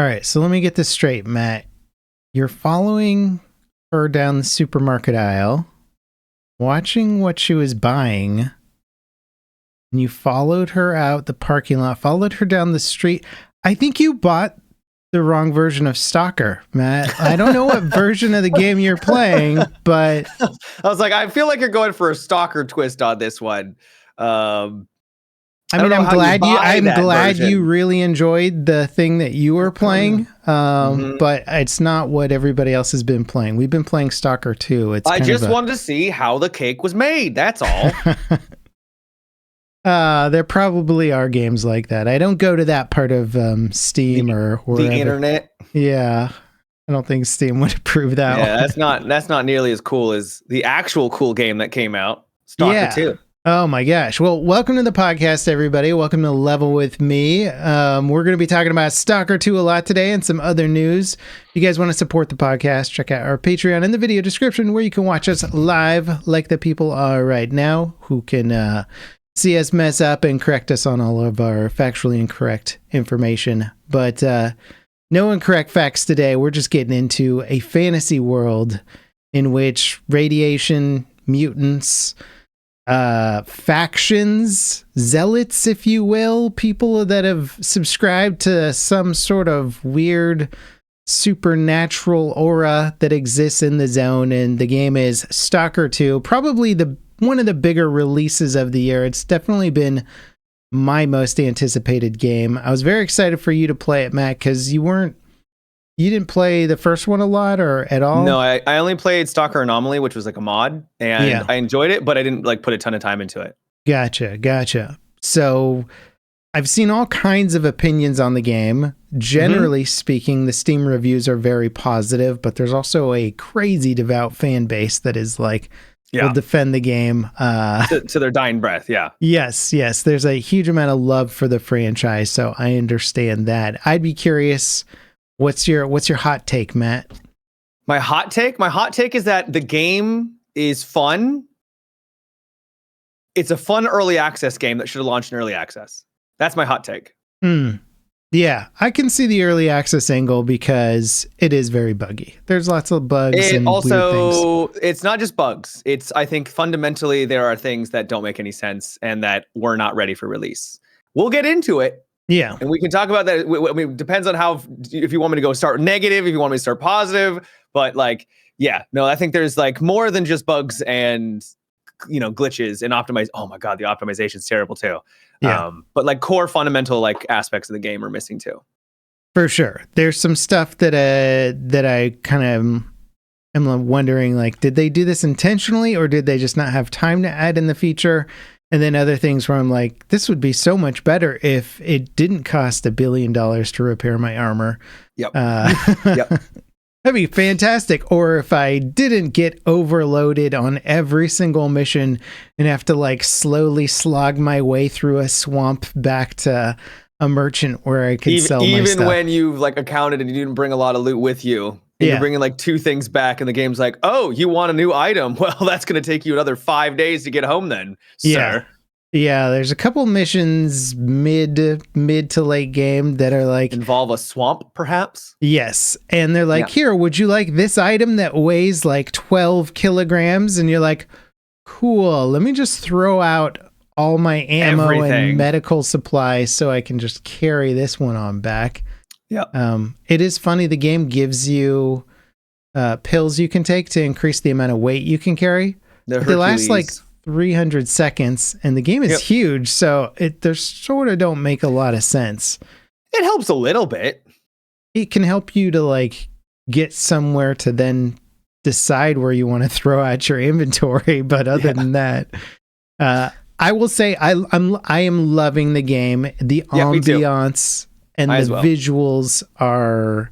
All right, so let me get this straight, Matt. You're following her down the supermarket aisle, watching what she was buying, and you followed her out the parking lot, followed her down the street. I think you bought the wrong version of Stalker, Matt. I don't know what version of the game you're playing, but I was like, I feel like you're going for a Stalker twist on this one. I'm glad you really enjoyed the thing that you were playing, but it's not what everybody else has been playing. We've been playing Stalker 2. I just wanted to see how the cake was made. That's all. There probably are games like that. I don't go to that part of Steam or wherever. The internet. Yeah, I don't think Steam would approve that. Yeah, that's not nearly as cool as the actual cool game that came out, Stalker 2. Oh my gosh. Well, welcome to the podcast, everybody. Welcome to Level with Me. We're going to be talking about Stalker 2 a lot today and some other news. If you guys want to support the podcast, check out our Patreon in the video description where you can watch us live like the people are right now who can see us mess up and correct us on all of our factually incorrect information. But no incorrect facts today. We're just getting into a fantasy world in which radiation, mutants, factions, zealots, if you will, people that have subscribed to some sort of weird supernatural aura that exists in the zone, and the game is Stalker 2, probably one of the bigger releases of the year. It's definitely been my most anticipated game. I was very excited for you to play it, Matt, because you didn't play the first one a lot or at all? No, I only played Stalker Anomaly, which was like a mod, and I enjoyed it, but I didn't like put a ton of time into it. Gotcha. So I've seen all kinds of opinions on the game. Generally speaking, the Steam reviews are very positive, but there's also a crazy devout fan base that is like, will defend the game to their dying breath. Yeah. Yes. There's a huge amount of love for the franchise, so I understand that. I'd be curious, what's your hot take, Matt? My hot take is that the game is fun. It's a fun early access game that should have launched in early access. That's my hot take. Yeah, I can see the early access angle because it is very buggy. There's lots of bugs and weird things. It's not just bugs. I think fundamentally there are things that don't make any sense and that were not ready for release. We'll get into it. Yeah. And we can talk about that. I mean, it depends on if you want me to go start negative, if you want me to start positive. But I think there's like more than just bugs and, glitches and optimize. Oh my God, the optimization is terrible too. Yeah. But like core fundamental aspects of the game are missing too. For sure. There's some stuff that I kind of am wondering, did they do this intentionally or did they just not have time to add in the feature? And then other things where I'm like, this would be so much better if it didn't cost $1 billion to repair my armor. Yep. Yep. That'd be fantastic. Or if I didn't get overloaded on every single mission and have to slowly slog my way through a swamp back to a merchant where I could sell my stuff. Even when you've accounted and you didn't bring a lot of loot with you. And you're bringing 2 things back and the game's like, oh, you want a new item? Well, that's going to take you another 5 days to get home then, sir. Yeah, there's a couple missions mid to late game that are involve a swamp, perhaps? Yes. And they're here, would you like this item that weighs 12 kilograms? And you're like, cool, let me just throw out all my ammo and medical supplies so I can just carry this one on back. Yeah. It is funny. The game gives you pills you can take to increase the amount of weight you can carry. They last 300 seconds, and the game is huge, so they sort of don't make a lot of sense. It helps a little bit. It can help you to get somewhere to then decide where you want to throw out your inventory, but other than that, I will say I am loving the game. The ambiance and the visuals are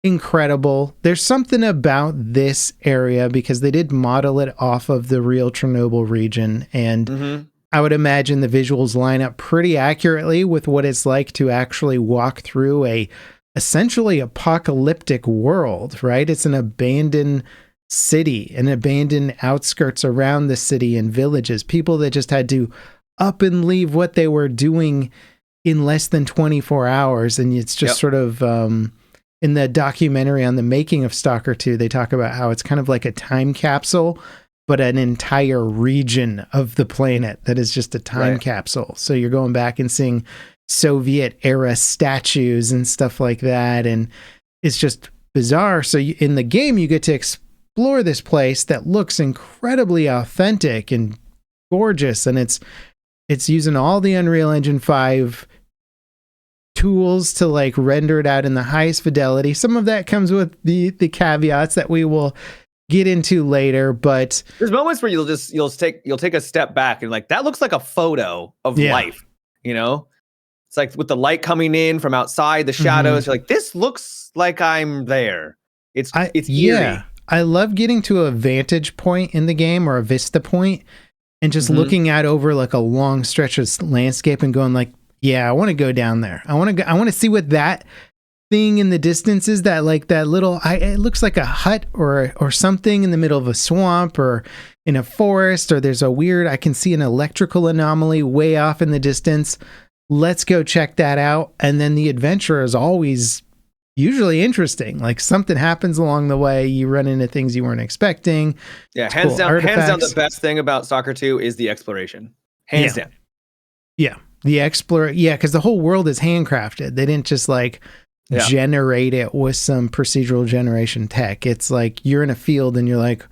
incredible. There's something about this area because they did model it off of the real Chernobyl region, and I would imagine the visuals line up pretty accurately with what it's like to actually walk through a essentially apocalyptic world, right? It's an abandoned city, an abandoned outskirts around the city and villages, people that just had to up and leave what they were doing in less than 24 hours. And it's just sort of, in the documentary on the making of Stalker 2, they talk about how it's kind of like a time capsule, but an entire region of the planet that is just a time capsule. So you're going back and seeing Soviet era statues and stuff like that. And it's just bizarre. So in the game, you get to explore this place that looks incredibly authentic and gorgeous. And it's using all the Unreal Engine 5 tools to like render it out in the highest fidelity. Some of that comes with the caveats that we will get into later, but there's moments where you'll take a step back and like, that looks like a photo of life, you know? It's like with the light coming in from outside, the shadows, you're like, this looks like I'm there. It's eerie. I love getting to a vantage point in the game, or a vista point, and just looking out over like a long stretch of landscape and going like, yeah, I want to go down there. I want to see what that thing in the distance is, that like that little, it looks like a hut or something in the middle of a swamp or in a forest, or there's I can see an electrical anomaly way off in the distance. Let's go check that out. And then the adventure is always usually interesting. Like something happens along the way. You run into things you weren't expecting. Yeah, hands down, the best thing about Stalker 2 is the exploration. Hands down. Yeah. Because the whole world is handcrafted. They didn't just like generate it with some procedural generation tech. It's like you're in a field and you're like,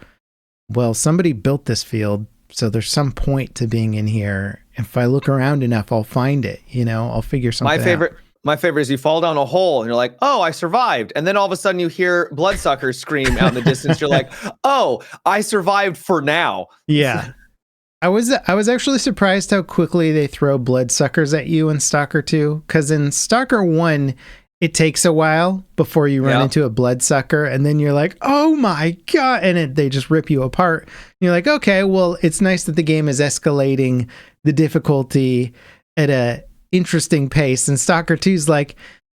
well, somebody built this field, so there's some point to being in here. If I look around enough, I'll find it. You know, I'll figure something out. My favorite is you fall down a hole and you're like, oh, I survived. And then all of a sudden you hear bloodsuckers scream out in the distance. You're like, oh, I survived for now. Yeah. I was actually surprised how quickly they throw bloodsuckers at you in Stalker 2. Because in Stalker 1, it takes a while before you run into a bloodsucker. And then you're like, oh my God. And they just rip you apart. And you're like, okay, well, it's nice that the game is escalating the difficulty at a interesting pace. And Stalker 2's like,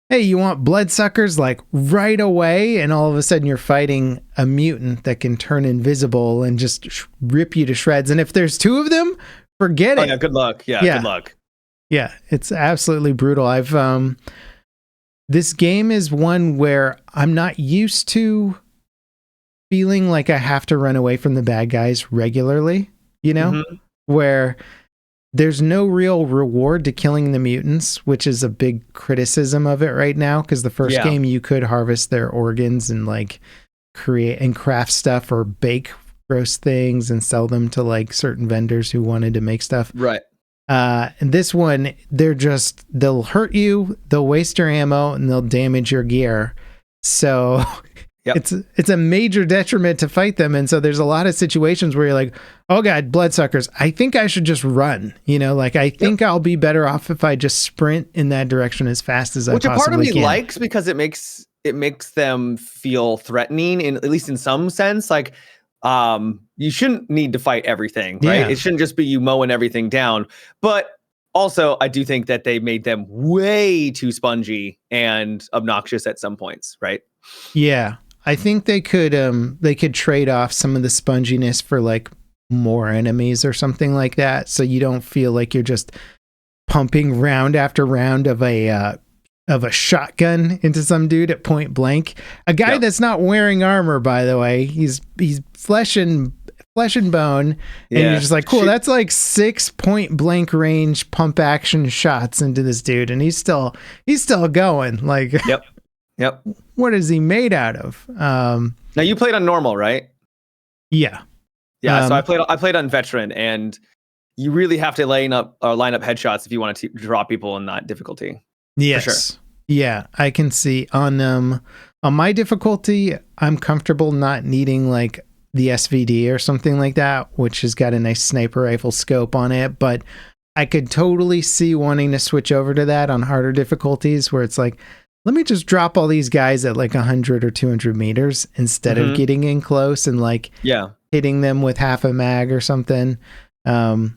hey, you want bloodsuckers like right away? And all of a sudden you're fighting a mutant that can turn invisible and just rip you to shreds. And if there's two of them, forget it. Yeah, good luck. Yeah, good luck. Yeah, it's absolutely brutal. This game is one where I'm not used to feeling like I have to run away from the bad guys regularly, you know, where there's no real reward to killing the mutants, which is a big criticism of it right now. Because the first game, you could harvest their organs and like create and craft stuff or bake gross things and sell them to like certain vendors who wanted to make stuff. Right. And this one, they'll hurt you, they'll waste your ammo, and they'll damage your gear. So it's a major detriment to fight them. And so there's a lot of situations where you're like, oh God, bloodsuckers, I think I should just run. You know, like I think I'll be better off if I just sprint in that direction as fast as I possibly can. Which a part of me likes, because it makes them feel threatening, at least in some sense. Like, you shouldn't need to fight everything, right? It shouldn't just be you mowing everything down. But also, I do think that they made them way too spongy and obnoxious at some points, right? Yeah. I think they could trade off some of the sponginess for like more enemies or something like that, so you don't feel like you're just pumping round after round of a shotgun into some dude at point blank. A guy that's not wearing armor, by the way. He's flesh and bone, and you're just like, cool. That's like 6 point blank range pump action shots into this dude, and he's still going. Like, Yep. What is he made out of? Now you played on normal, right? Yeah. Yeah. So I played on veteran, and you really have to line up headshots if you want to draw people in that difficulty. Yes. For sure. Yeah, I can see on my difficulty, I'm comfortable not needing like the SVD or something like that, which has got a nice sniper rifle scope on it. But I could totally see wanting to switch over to that on harder difficulties, where it's like, let me just drop all these guys at like 100 or 200 meters instead of getting in close and like hitting them with half a mag or something. And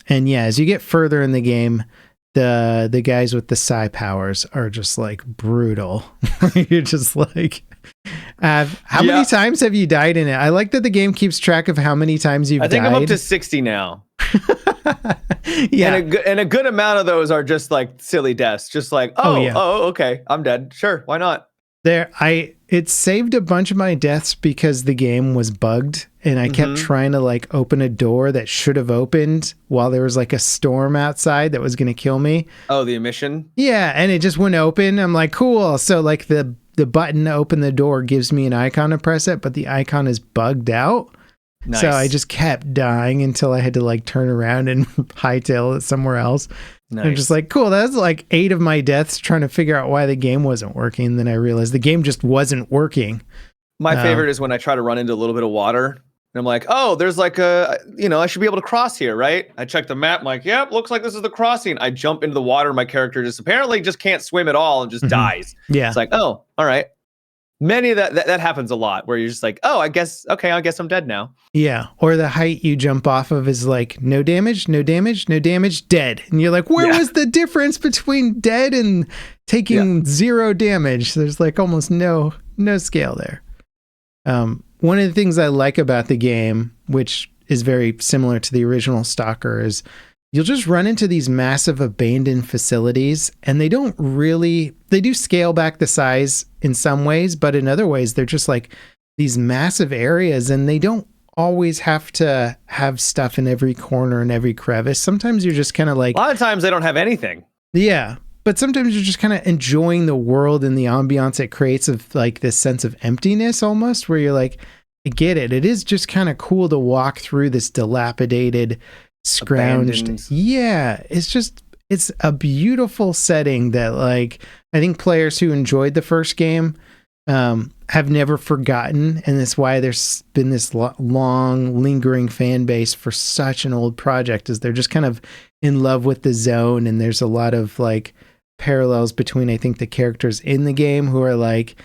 as you get further in the game, the guys with the psi powers are just like brutal. You're just like, How many times have you died in it? I like that the game keeps track of how many times you've died. I think I'm up to 60 now. Yeah. And a good amount of those are just like silly deaths. Just like, okay, I'm dead. Sure, why not? It saved a bunch of my deaths because the game was bugged and I kept trying to like open a door that should have opened while there was like a storm outside that was going to kill me. Oh, the emission? Yeah, and it just wouldn't open. I'm like, cool. So like the button to open the door gives me an icon to press it, but the icon is bugged out. Nice. So I just kept dying until I had to like turn around and hightail it somewhere else. Nice. I'm just like, cool, that's like 8 of my deaths trying to figure out why the game wasn't working. And then I realized the game just wasn't working. My favorite is when I try to run into a little bit of water. And I'm like, oh, there's like I should be able to cross here, right? I check the map. I'm like, yep, looks like this is the crossing. I jump into the water. My character just apparently just can't swim at all and just dies. Yeah. It's like, oh, all right. Many of that happens a lot where you're just like, oh, I guess I'm dead now. Yeah. Or the height you jump off of is like no damage, no damage, no damage, dead. And you're like, where was the difference between dead and taking 0 damage? There's like almost no scale there. One of the things I like about the game, which is very similar to the original Stalker, is you'll just run into these massive abandoned facilities and they do scale back the size in some ways, but in other ways, they're just like these massive areas and they don't always have to have stuff in every corner and every crevice. Sometimes you're just kind of like... A lot of times they don't have anything. Yeah. But sometimes you're just kind of enjoying the world and the ambiance it creates of like this sense of emptiness almost, where you're like, I get it. It is just kind of cool to walk through this dilapidated, scrounged. Abandoned. Yeah. It's a beautiful setting that like, I think players who enjoyed the first game have never forgotten. And that's why there's been this long lingering fan base for such an old project, is they're just kind of in love with the zone. And there's a lot of like parallels between, I think, the characters in the game who are like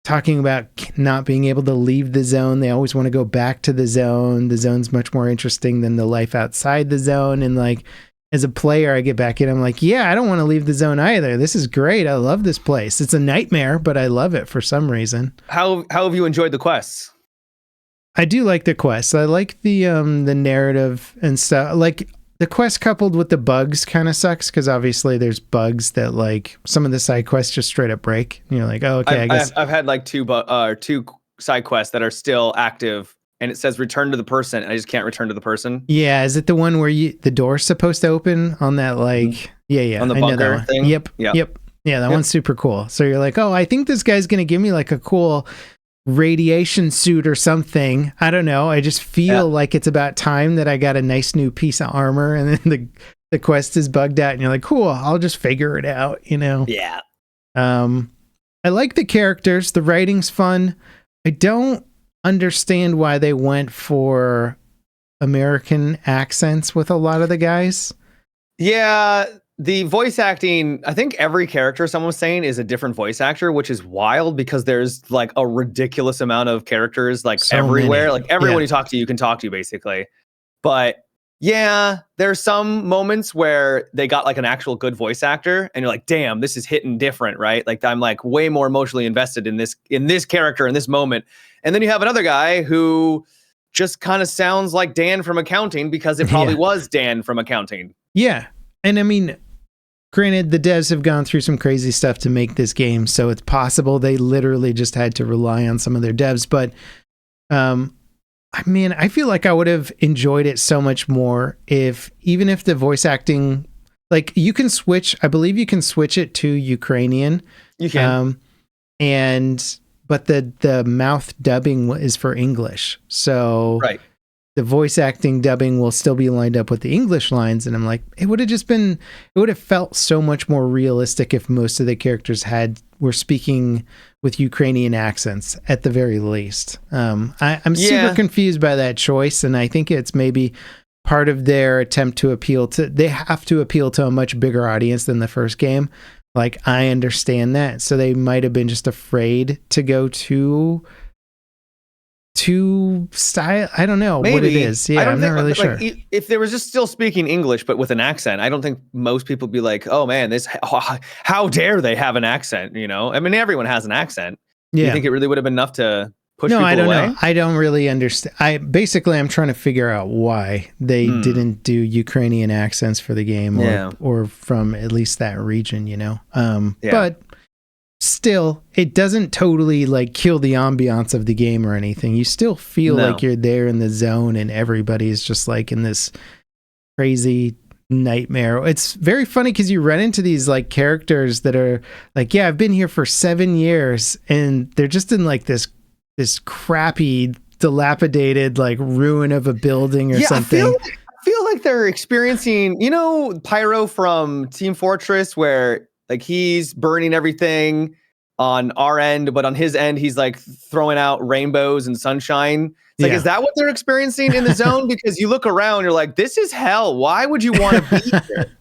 talking about not being able to leave the zone. They always want to go back to the zone. The zone's much more interesting than the life outside the zone. And like, as a player, I get back in, I'm like, yeah, I don't want to leave the zone either. This is great. I love this place. It's a nightmare, but I love it for some reason. How have you enjoyed the quests? I do like the quests. I like the narrative and stuff. Like the quest coupled with the bugs kind of sucks, because obviously there's bugs that like some of the side quests just straight up break. And you're like, oh, okay, I guess I've had like two side quests that are still active. And it says return to the person, and I just can't return to the person. Yeah, is it the one where the door's supposed to open on that like yeah on the bunker thing? Yep. Yeah, that one's super cool. So you're like, oh, I think this guy's gonna give me like a cool radiation suit or something. I don't know. I just feel like it's about time that I got a nice new piece of armor, and then the quest is bugged out, and you're like, cool, I'll just figure it out, you know? Yeah. I like the characters. The writing's fun. I don't understand why they went for American accents with a lot of the guys. Yeah, the voice acting, I think every character someone was saying is a different voice actor, which is wild because there's like a ridiculous amount of characters like so everywhere. Many. Like everyone you talk to, you can talk to basically. But yeah, there's some moments where they got like an actual good voice actor and you're like, damn, this is hitting different, right? Like I'm like way more emotionally invested in this character in this moment. And then you have another guy who just kind of sounds like Dan from accounting because it probably was Dan from accounting. Yeah. And I mean, granted, the devs have gone through some crazy stuff to make this game, so it's possible they literally just had to rely on some of their devs. But I mean, I feel like I would have enjoyed it so much more even if the voice acting, like you can switch, I believe you can switch it to Ukrainian. You can. But the mouth dubbing is for English. So the voice acting dubbing will still be lined up with the English lines. And I'm like, it would have felt so much more realistic if most of the characters were speaking with Ukrainian accents at the very least. I'm super confused by that choice. And I think it's maybe part of their attempt to they have to appeal to a much bigger audience than the first game. Like, I understand that. So they might have been just afraid to go to style. I don't know what it is. Yeah, I'm not really sure. If they were just still speaking English, but with an accent, I don't think most people would be like, oh man, how dare they have an accent? You know, I mean, everyone has an accent. Do you think it really would have been enough to push no, people I don't away? know. I don't really understand. I'm trying to figure out why they didn't do Ukrainian accents for the game or from at least that region, you know? But still, it doesn't totally like kill the ambiance of the game or anything. You still feel like you're there in the zone and everybody's just like in this crazy nightmare. It's very funny because you run into these like characters that are like, yeah, I've been here for 7 years, and they're just in like this crappy, dilapidated like ruin of a building or something. I feel like they're experiencing, you know, Pyro from Team Fortress, where like he's burning everything on our end, but on his end, he's like throwing out rainbows and sunshine. It's like, is that what they're experiencing in the zone? Because you look around, you're like, this is hell. Why would you want to be here?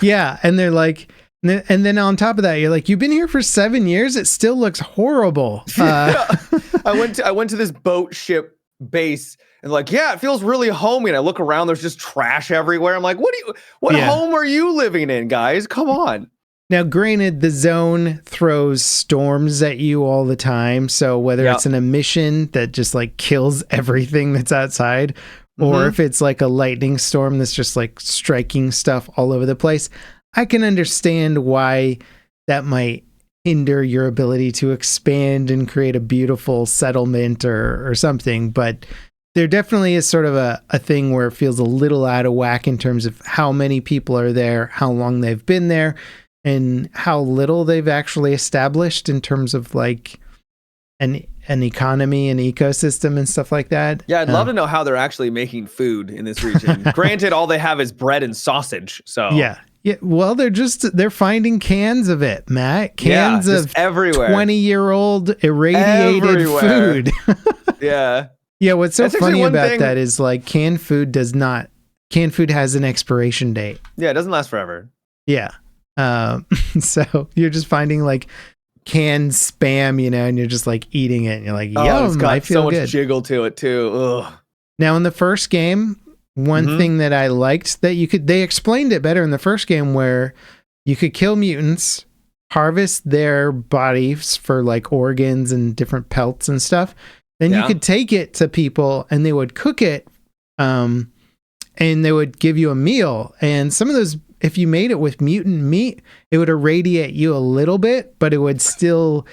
Yeah. And they're like, and then on top of that, you're like, you've been here for 7 years. It still looks horrible. I went to this boat ship base and like, yeah, it feels really homey. And I look around, there's just trash everywhere. I'm like, what home are you living in, guys? Come on. Now, granted, the zone throws storms at you all the time. So whether it's in a mission that just like kills everything that's outside, or if it's like a lightning storm that's just like striking stuff all over the place, I can understand why that might hinder your ability to expand and create a beautiful settlement or something. But there definitely is sort of a thing where it feels a little out of whack in terms of how many people are there, how long they've been there, and how little they've actually established in terms of like an economy and ecosystem and stuff like that. Yeah, I'd love to know how they're actually making food in this region. Granted, all they have is bread and sausage. So yeah. Well, they're finding cans of it, Matt. Cans of everywhere. 20-year-old irradiated food. Yeah. Yeah. What's so funny about that is like canned food has an expiration date. Yeah, it doesn't last forever. Yeah. So you're just finding like canned spam, you know, and you're just like eating it and you're like, yum, it's got I feel so good. much jiggle to it too. Ugh. Now in the first game, one thing that I liked that they explained it better in the first game where you could kill mutants, harvest their bodies for like organs and different pelts and stuff. Then you could take it to people and they would cook it, and they would give you a meal. And some of those, if you made it with mutant meat, it would irradiate you a little bit, but it would still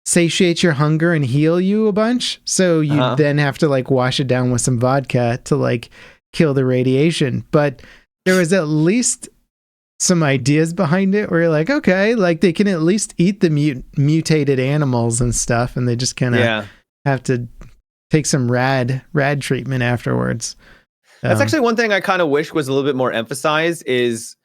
satiate your hunger and heal you a bunch. So you then have to like wash it down with some vodka to like kill the radiation. But there was at least some ideas behind it where you're like, okay, like they can at least eat the mutated animals and stuff, and they just kind of have to take some rad treatment afterwards. That's actually one thing I kind of wish was a little bit more emphasized is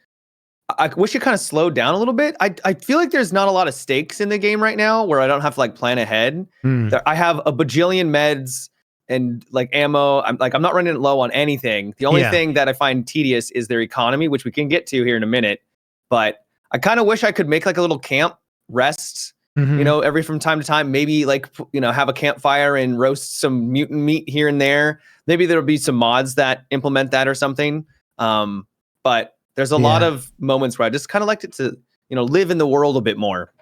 I wish it kind of slowed down a little bit. I feel like there's not a lot of stakes in the game right now where I don't have to like plan ahead. I have a bajillion meds and like ammo. I'm not running it low on anything. The only thing that I find tedious is their economy, which we can get to here in a minute. But I kind of wish I could make like a little camp rest, you know, every from time to time, maybe like, you know, have a campfire and roast some mutant meat here and there. Maybe there'll be some mods that implement that or something. But there's a lot of moments where I just kind of liked it to, you know, live in the world a bit more.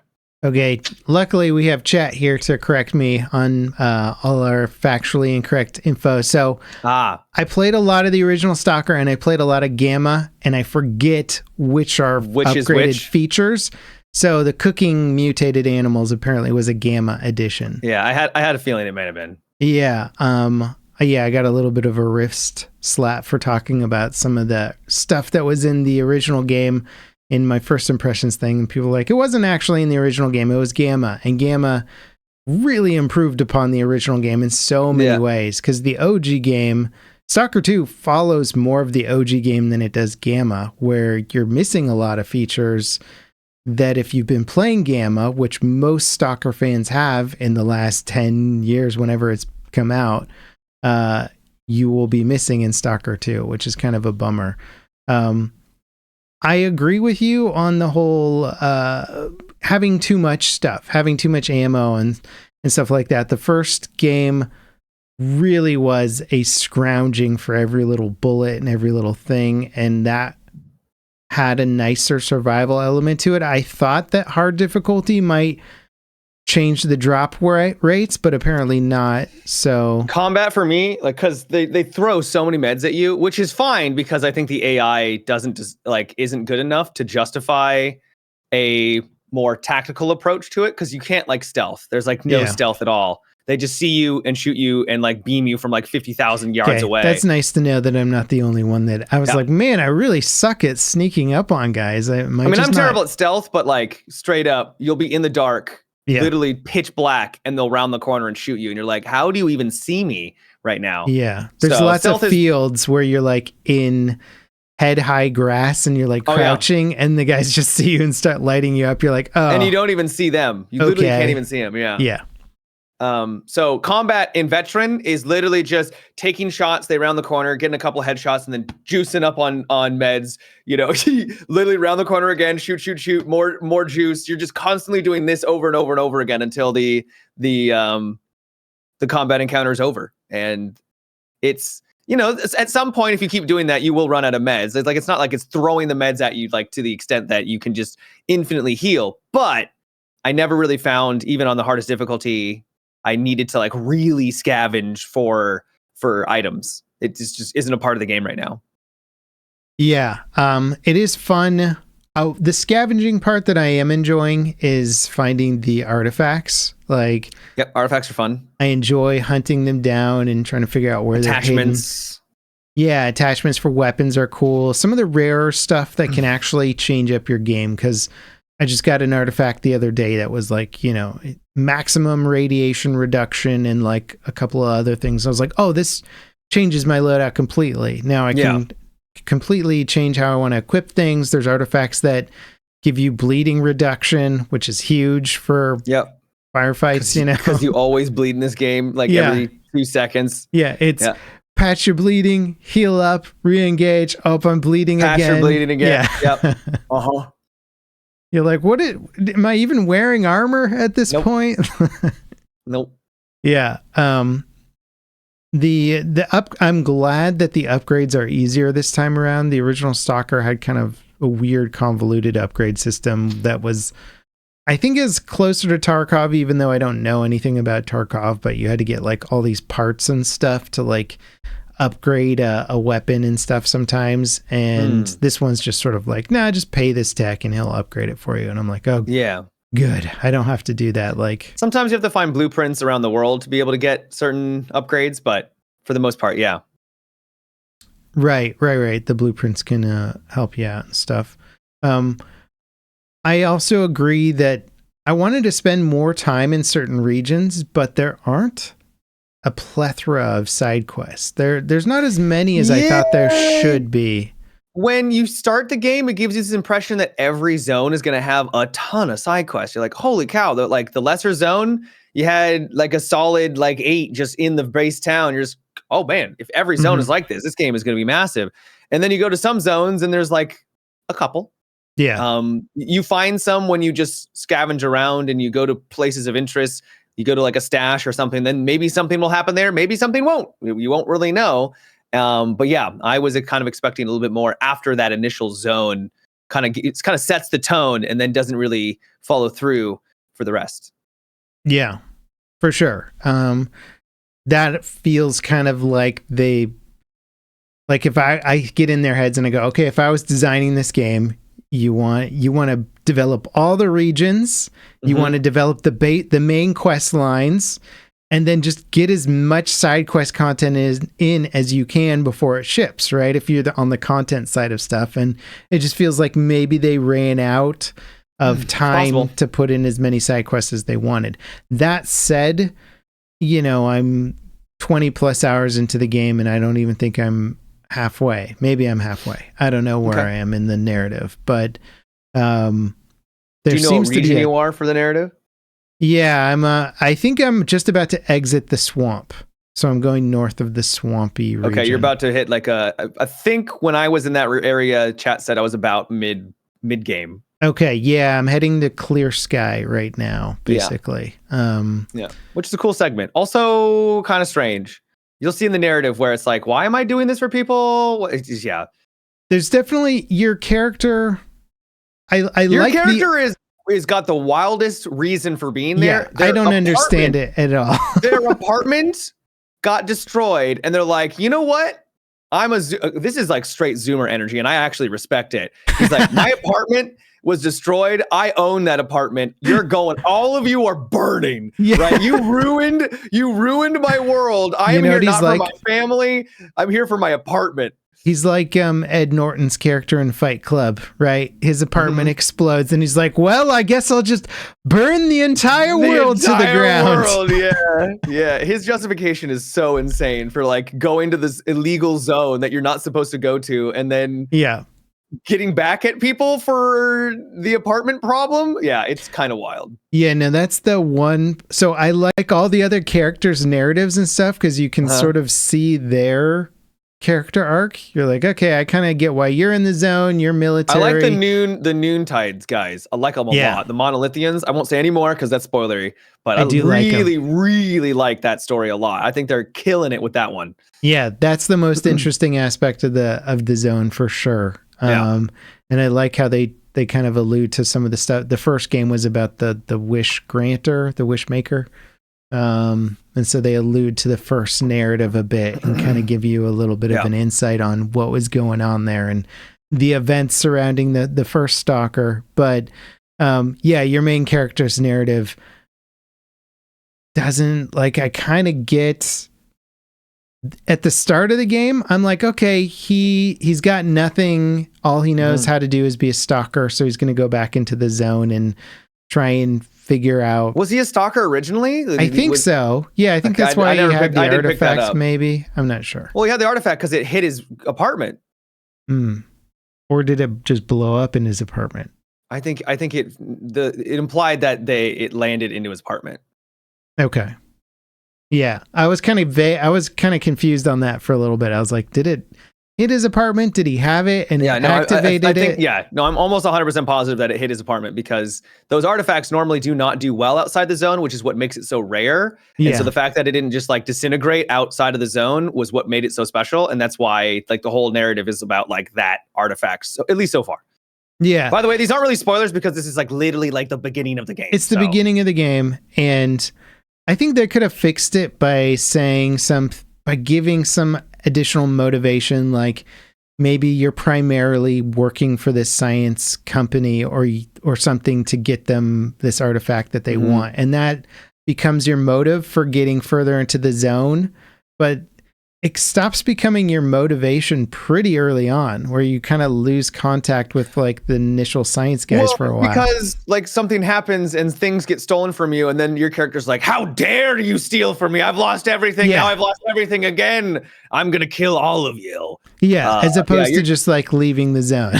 Okay. Luckily, we have chat here to correct me on all our factually incorrect info. So I played a lot of the original Stalker and I played a lot of Gamma, and I forget which are upgraded features. So the cooking mutated animals apparently was a Gamma edition. Yeah, I had a feeling it might have been. Yeah. I got a little bit of a wrist slap for talking about some of the stuff that was in the original game in my first impressions thing. And people were like, it wasn't actually in the original game. It was Gamma. And Gamma really improved upon the original game in so many ways. Because the OG game, Stalker 2, follows more of the OG game than it does Gamma, where you're missing a lot of features that if you've been playing Gamma, which most Stalker fans have in the last 10 years, whenever it's come out, you will be missing in Stalker 2, which is kind of a bummer. I agree with you on the whole having too much stuff, having too much ammo and stuff like that. The first game really was a scrounging for every little bullet and every little thing, and that had a nicer survival element to it. I thought that hard difficulty might change the drop rates, but apparently not. So combat for me, like, because they throw so many meds at you, which is fine because I think the AI isn't good enough to justify a more tactical approach to it, because you can't like stealth. There's like no stealth at all. They just see you and shoot you and like beam you from like 50,000 yards away. That's nice to know that I'm not the only one that I was like, man, I really suck at sneaking up on guys. I'm terrible at stealth, but like straight up, you'll be in the dark, literally pitch black, and they'll round the corner and shoot you. And you're like, how do you even see me right now? Yeah. There's lots of fields where you're like in head high grass and you're like crouching and the guys just see you and start lighting you up. You're like, oh. And you don't even see them. You literally can't even see them. Yeah. Yeah. So combat in veteran is literally just taking shots. They round the corner, getting a couple headshots, and then juicing up on meds. You know, literally round the corner again, shoot, more juice. You're just constantly doing this over and over and over again until the combat encounter is over. And it's, you know, at some point, if you keep doing that, you will run out of meds. It's like, it's not like it's throwing the meds at you like to the extent that you can just infinitely heal. But I never really found, even on the hardest difficulty, I needed to like really scavenge for items. It just isn't a part of the game right now. Yeah. It is fun. Oh, the scavenging part that I am enjoying is finding the artifacts. Like, yep, artifacts are fun. I enjoy hunting them down and trying to figure out where attachments. They're hidden. Yeah, attachments for weapons are cool. Some of the rarer stuff that can actually change up your game, because I just got an artifact the other day that was like, you know, maximum radiation reduction and like a couple of other things. I was like, oh, this changes my loadout completely. Now I can completely change how I want to equip things. There's artifacts that give you bleeding reduction, which is huge for firefights, you know. Because you always bleed in this game, like every 2 seconds. Yeah, it's patch your bleeding, heal up, re-engage. Oh, I'm bleeding patch again. Patch your bleeding again. Yeah. Yep. Uh-huh. You're like, am I even wearing armor at this point? Nope. Yeah. I'm glad that the upgrades are easier this time around. The original Stalker had kind of a weird convoluted upgrade system that was, I think, is closer to Tarkov, even though I don't know anything about Tarkov, but you had to get like all these parts and stuff to like upgrade a weapon and stuff sometimes. And this one's just sort of like, nah, just pay this tech and he'll upgrade it for you. And I'm like, oh yeah, good. I don't have to do that. Like, sometimes you have to find blueprints around the world to be able to get certain upgrades, but for the most part, yeah. Right. The blueprints can help you out and stuff. I also agree that I wanted to spend more time in certain regions, but there aren't a plethora of side quests. There's not as many as I thought there should be. When you start the game, it gives you this impression that every zone is going to have a ton of side quests. You're like, holy cow, like the lesser zone, you had like a solid like 8 just in the base town. You're just, oh man, if every zone is like this game is going to be massive. And then you go to some zones and there's like a couple. Yeah. You find some when you just scavenge around and you go to places of interest. You go to like a stash or something, then maybe something will happen there. Maybe something won't. You won't really know. But yeah, I was kind of expecting a little bit more after that initial zone. It kind of sets the tone and then doesn't really follow through for the rest. Yeah, for sure. That feels kind of like if I get in their heads and I go, okay, if I was designing this game, you want to develop all the regions, you want to develop the main quest lines, and then just get as much side quest content in as you can before it ships, right? If you're on the content side of stuff. And it just feels like maybe they ran out of time to put in as many side quests as they wanted. That said, you know, I'm 20 plus hours into the game and I don't even think I'm halfway. Maybe I'm halfway. I don't know where I am in the narrative, but there do you know seems what region to be you are for the narrative? Yeah, I think I'm just about to exit the swamp. So I'm going north of the swampy region. Okay, you're about to hit like I think when I was in that area, chat said I was about mid game. Okay, yeah, I'm heading to Clear Sky right now, basically. Yeah, which is a cool segment. Also kind of strange. You'll see in the narrative where it's like, why am I doing this for people? Yeah. There's definitely your character. Your character is has got the wildest reason for being Yeah, there. I don't understand it at all. Their apartment got destroyed, and they're like, you know what? This is like straight Zoomer energy, and I actually respect it. He's like, my apartment was destroyed. I own that apartment. You're going. All of you are burning. Yeah. Right? You ruined my world. I am here not for my family. I'm here for my apartment. He's like Ed Norton's character in Fight Club, right? His apartment explodes, and he's like, "Well, I guess I'll just burn the entire world to the ground." World, yeah. His justification is so insane for like going to this illegal zone that you're not supposed to go to, and then getting back at people for the apartment problem. Yeah, it's kind of wild. Yeah, no, that's the one. So I like all the other characters' narratives and stuff because you can sort of see their character arc. You're like, okay, I kind of get why you're in the zone. You're military. I like the Noontides guys. I like them a lot. The Monolithians. I won't say any more because that's spoilery. But I really like that story a lot. I think they're killing it with that one. Yeah, that's the most interesting aspect of the zone for sure. And I like how they kind of allude to some of the stuff. The first game was about the wish granter, the wish maker. And so they allude to the first narrative a bit and kind of give you a little bit of an insight on what was going on there and the events surrounding the first Stalker. But your main character's narrative doesn't, like, I kind of get at the start of the game, I'm like, okay, he's got nothing. All he knows how to do is be a stalker. So he's going to go back into the zone and try and figure out. Was he a stalker originally? I think so. Yeah, I think that's why he had the artifacts, maybe. I'm not sure. Well, he had the artifact because it hit his apartment. Or did it just blow up in his apartment? I think it implied that it landed into his apartment. Okay. Yeah, I was kind of I was kind of confused on that for a little bit. I was like, did it hit his apartment? Did he have it and activated it? Yeah, no, I'm almost 100% positive that it hit his apartment because those artifacts normally do not do well outside the zone, which is what makes it so rare. And so the fact that it didn't just like disintegrate outside of the zone was what made it so special. And that's why like the whole narrative is about like that artifact, so, at least so far. Yeah. By the way, these aren't really spoilers because this is like literally like the beginning of the game. It's the beginning of the game, and I think they could have fixed it by giving some additional motivation, like maybe you're primarily working for this science company or something to get them this artifact that they want, and that becomes your motive for getting further into the zone. But it stops becoming your motivation pretty early on, where you kind of lose contact with like the initial science guys for a while. Because like something happens and things get stolen from you, and then your character's like, "How dare you steal from me? I've lost everything. Now I've lost everything again. I'm gonna kill all of you." Yeah, as opposed to just like leaving the zone.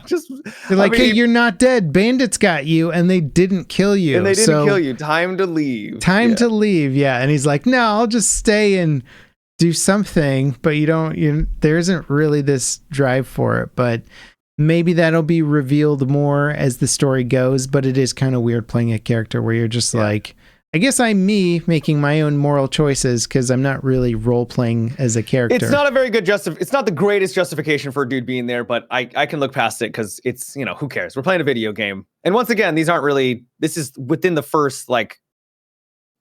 Just they're like, hey, you're not dead. Bandits got you, and they didn't kill you. And they didn't kill you. Time to leave. To leave. Yeah, and he's like, no, I'll just stay and do something. But there isn't really this drive for it. But maybe that'll be revealed more as the story goes. But it is kind of weird playing a character where you're just like, I guess I'm me making my own moral choices because I'm not really role playing as a character. It's not a very good it's not the greatest justification for a dude being there, but I can look past it because it's, who cares? We're playing a video game. And once again, this is within the first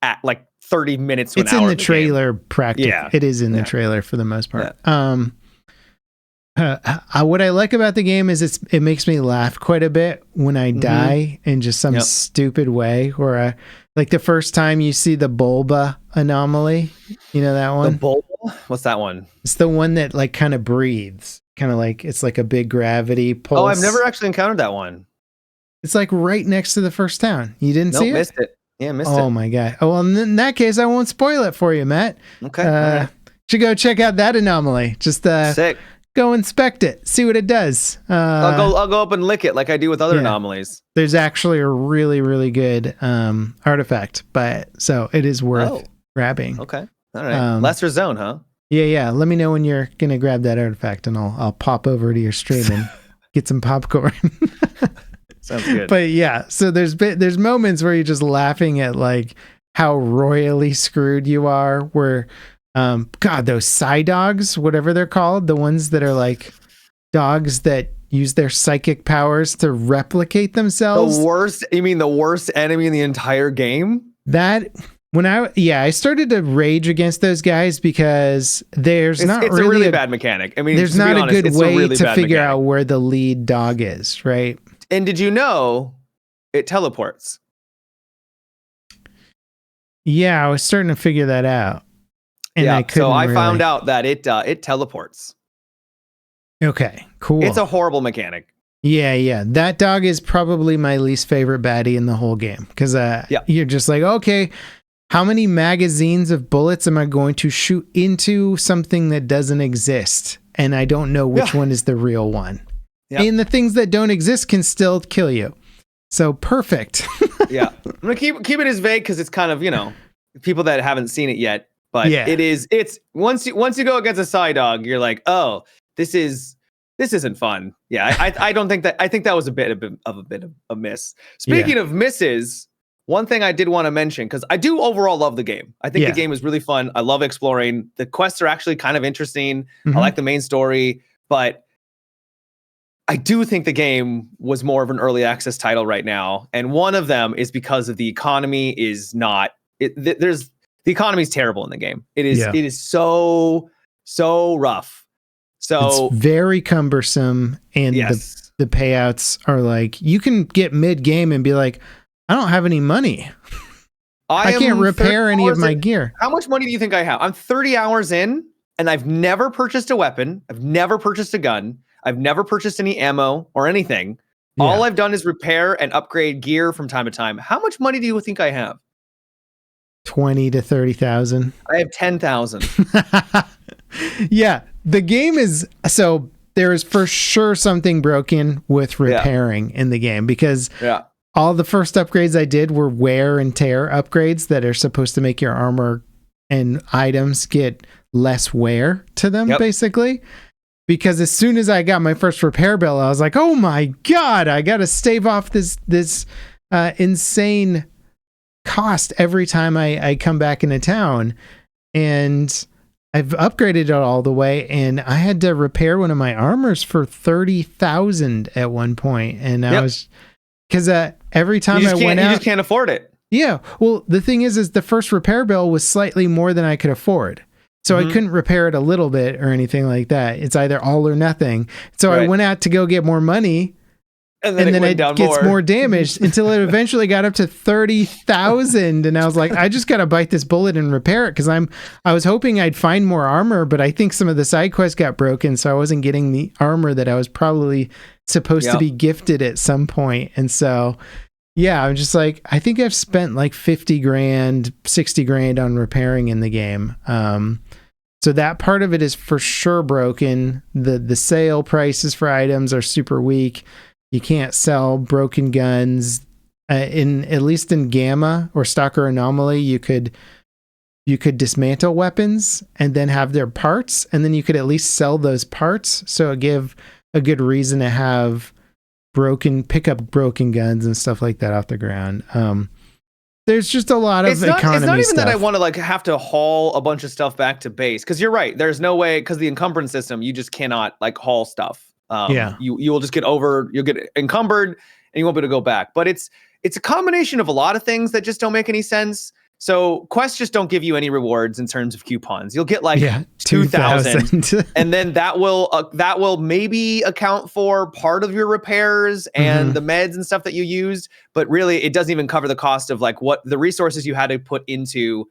at 30 minutes to an hour. It's in the trailer practically. Yeah. It is in the trailer for the most part. Yeah. What I like about the game is it makes me laugh quite a bit when I die in just some stupid way, where like the first time you see the Bulba anomaly, you know that one? The Bulba? What's that one? It's the one that like kind of breathes, kind of like it's like a big gravity pulse. Oh, I've never actually encountered that one. It's like right next to the first town. You didn't see it? Missed it. Yeah, missed it. Oh my God. Oh, well, in that case, I won't spoil it for you, Matt. Okay. Should go check out that anomaly. Just sick. Go inspect it, see what it does. I'll go up and lick it like I do with other anomalies. There's actually a really, really good artifact, so it is worth grabbing. Okay, all right. Lesser zone, huh? Yeah. Let me know when you're gonna grab that artifact, and I'll pop over to your stream and get some popcorn. Sounds good. But yeah, so there's moments where you're just laughing at like how royally screwed you are. Where God, those Psy dogs, whatever they're called, the ones that are like dogs that use their psychic powers to replicate themselves. You mean the worst enemy in the entire game? I started to rage against those guys because it's a really bad mechanic. I mean, there's not a good way to figure out where the lead dog is, right? And did you know it teleports? Yeah, I was starting to figure that out. And I couldn't. So I found out that it teleports. Okay, cool. It's a horrible mechanic. Yeah. That dog is probably my least favorite baddie in the whole game. Because you're just like, okay, how many magazines of bullets am I going to shoot into something that doesn't exist? And I don't know which one is the real one. Yep. And the things that don't exist can still kill you. So perfect. Yeah. I'm going to keep it as vague because it's kind of, people that haven't seen it yet. But it's once you go against a Psy dog, you're like, oh, this isn't fun. Yeah, I don't think that. I think that was a bit of a miss. Speaking of misses, one thing I did want to mention, because I do overall love the game. I think the game is really fun. I love exploring. The quests are actually kind of interesting. Mm-hmm. I like the main story, but I do think the game was more of an early access title right now. And one of them is because of the economy is not. The economy is terrible in the game. It is so rough. So it's very cumbersome, and the payouts are like, you can get mid-game and be like, I don't have any money. I can't repair any of my gear. How much money do you think I have? I'm 30 hours in, and I've never purchased a weapon. I've never purchased a gun. I've never purchased any ammo or anything. Yeah. All I've done is repair and upgrade gear from time to time. How much money do you think I have? 20 to 30,000. I have 10,000. Yeah, the game is so there is for sure something broken with repairing in the game, because all the first upgrades I did were wear and tear upgrades that are supposed to make your armor and items get less wear to them, basically. Because as soon as I got my first repair bill, I was like, oh my God, I got to stave off this insane cost every time I come back into town. And I've upgraded it all the way, and I had to repair one of my armors for 30,000 at one point. And I was, because every time I went out, you just can't afford it. Yeah. Well, the thing is the first repair bill was slightly more than I could afford. So I couldn't repair it a little bit or anything like that. It's either all or nothing. So I went out to go get more money, and then it gets more damaged until it eventually got up to 30,000. And I was like, I just got to bite this bullet and repair it, because I was hoping I'd find more armor, but I think some of the side quests got broken, so I wasn't getting the armor that I was probably supposed to be gifted at some point. And so, yeah, I'm just like, I think I've spent like 50 grand, 60 grand on repairing in the game. So that part of it is for sure broken. The sale prices for items are super weak. You can't sell broken guns. At least in Gamma or Stalker Anomaly, you could dismantle weapons and then have their parts, and then you could at least sell those parts. So it give a good reason to have pick up broken guns and stuff like that off the ground. There's just a lot of economy stuff. It's not even that I want to have to haul a bunch of stuff back to base, because you're right. There's no way, because the encumbrance system, you just cannot haul stuff. You will just you'll get encumbered and you won't be able to go back. But it's a combination of a lot of things that just don't make any sense. So quests just don't give you any rewards in terms of coupons. You'll get 2,000, and then that will maybe account for part of your repairs and the meds and stuff that you used, but really it doesn't even cover the cost of what the resources you had to put into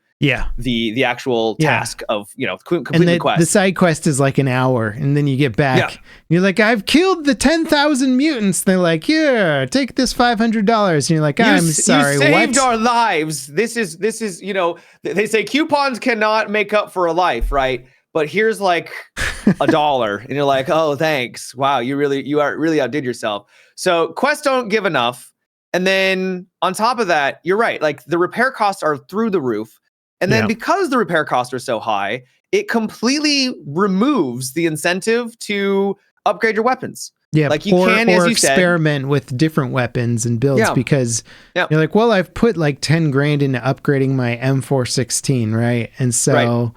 the actual task of completing the quest. The side quest is like an hour, and then you get back. And you're like, I've killed the 10,000 mutants. They're like, here, take this $500. And you're like, I'm sorry, you saved our lives. This is they say coupons cannot make up for a life, right? But here's $1, and you're like, oh, thanks. Wow, you really outdid yourself. So quests don't give enough, and then on top of that, you're right. The repair costs are through the roof. And then because the repair costs are so high, it completely removes the incentive to upgrade your weapons. Yeah, as you experiment with different weapons and builds, because you're like, well, I've put 10 grand into upgrading my M416, right? And so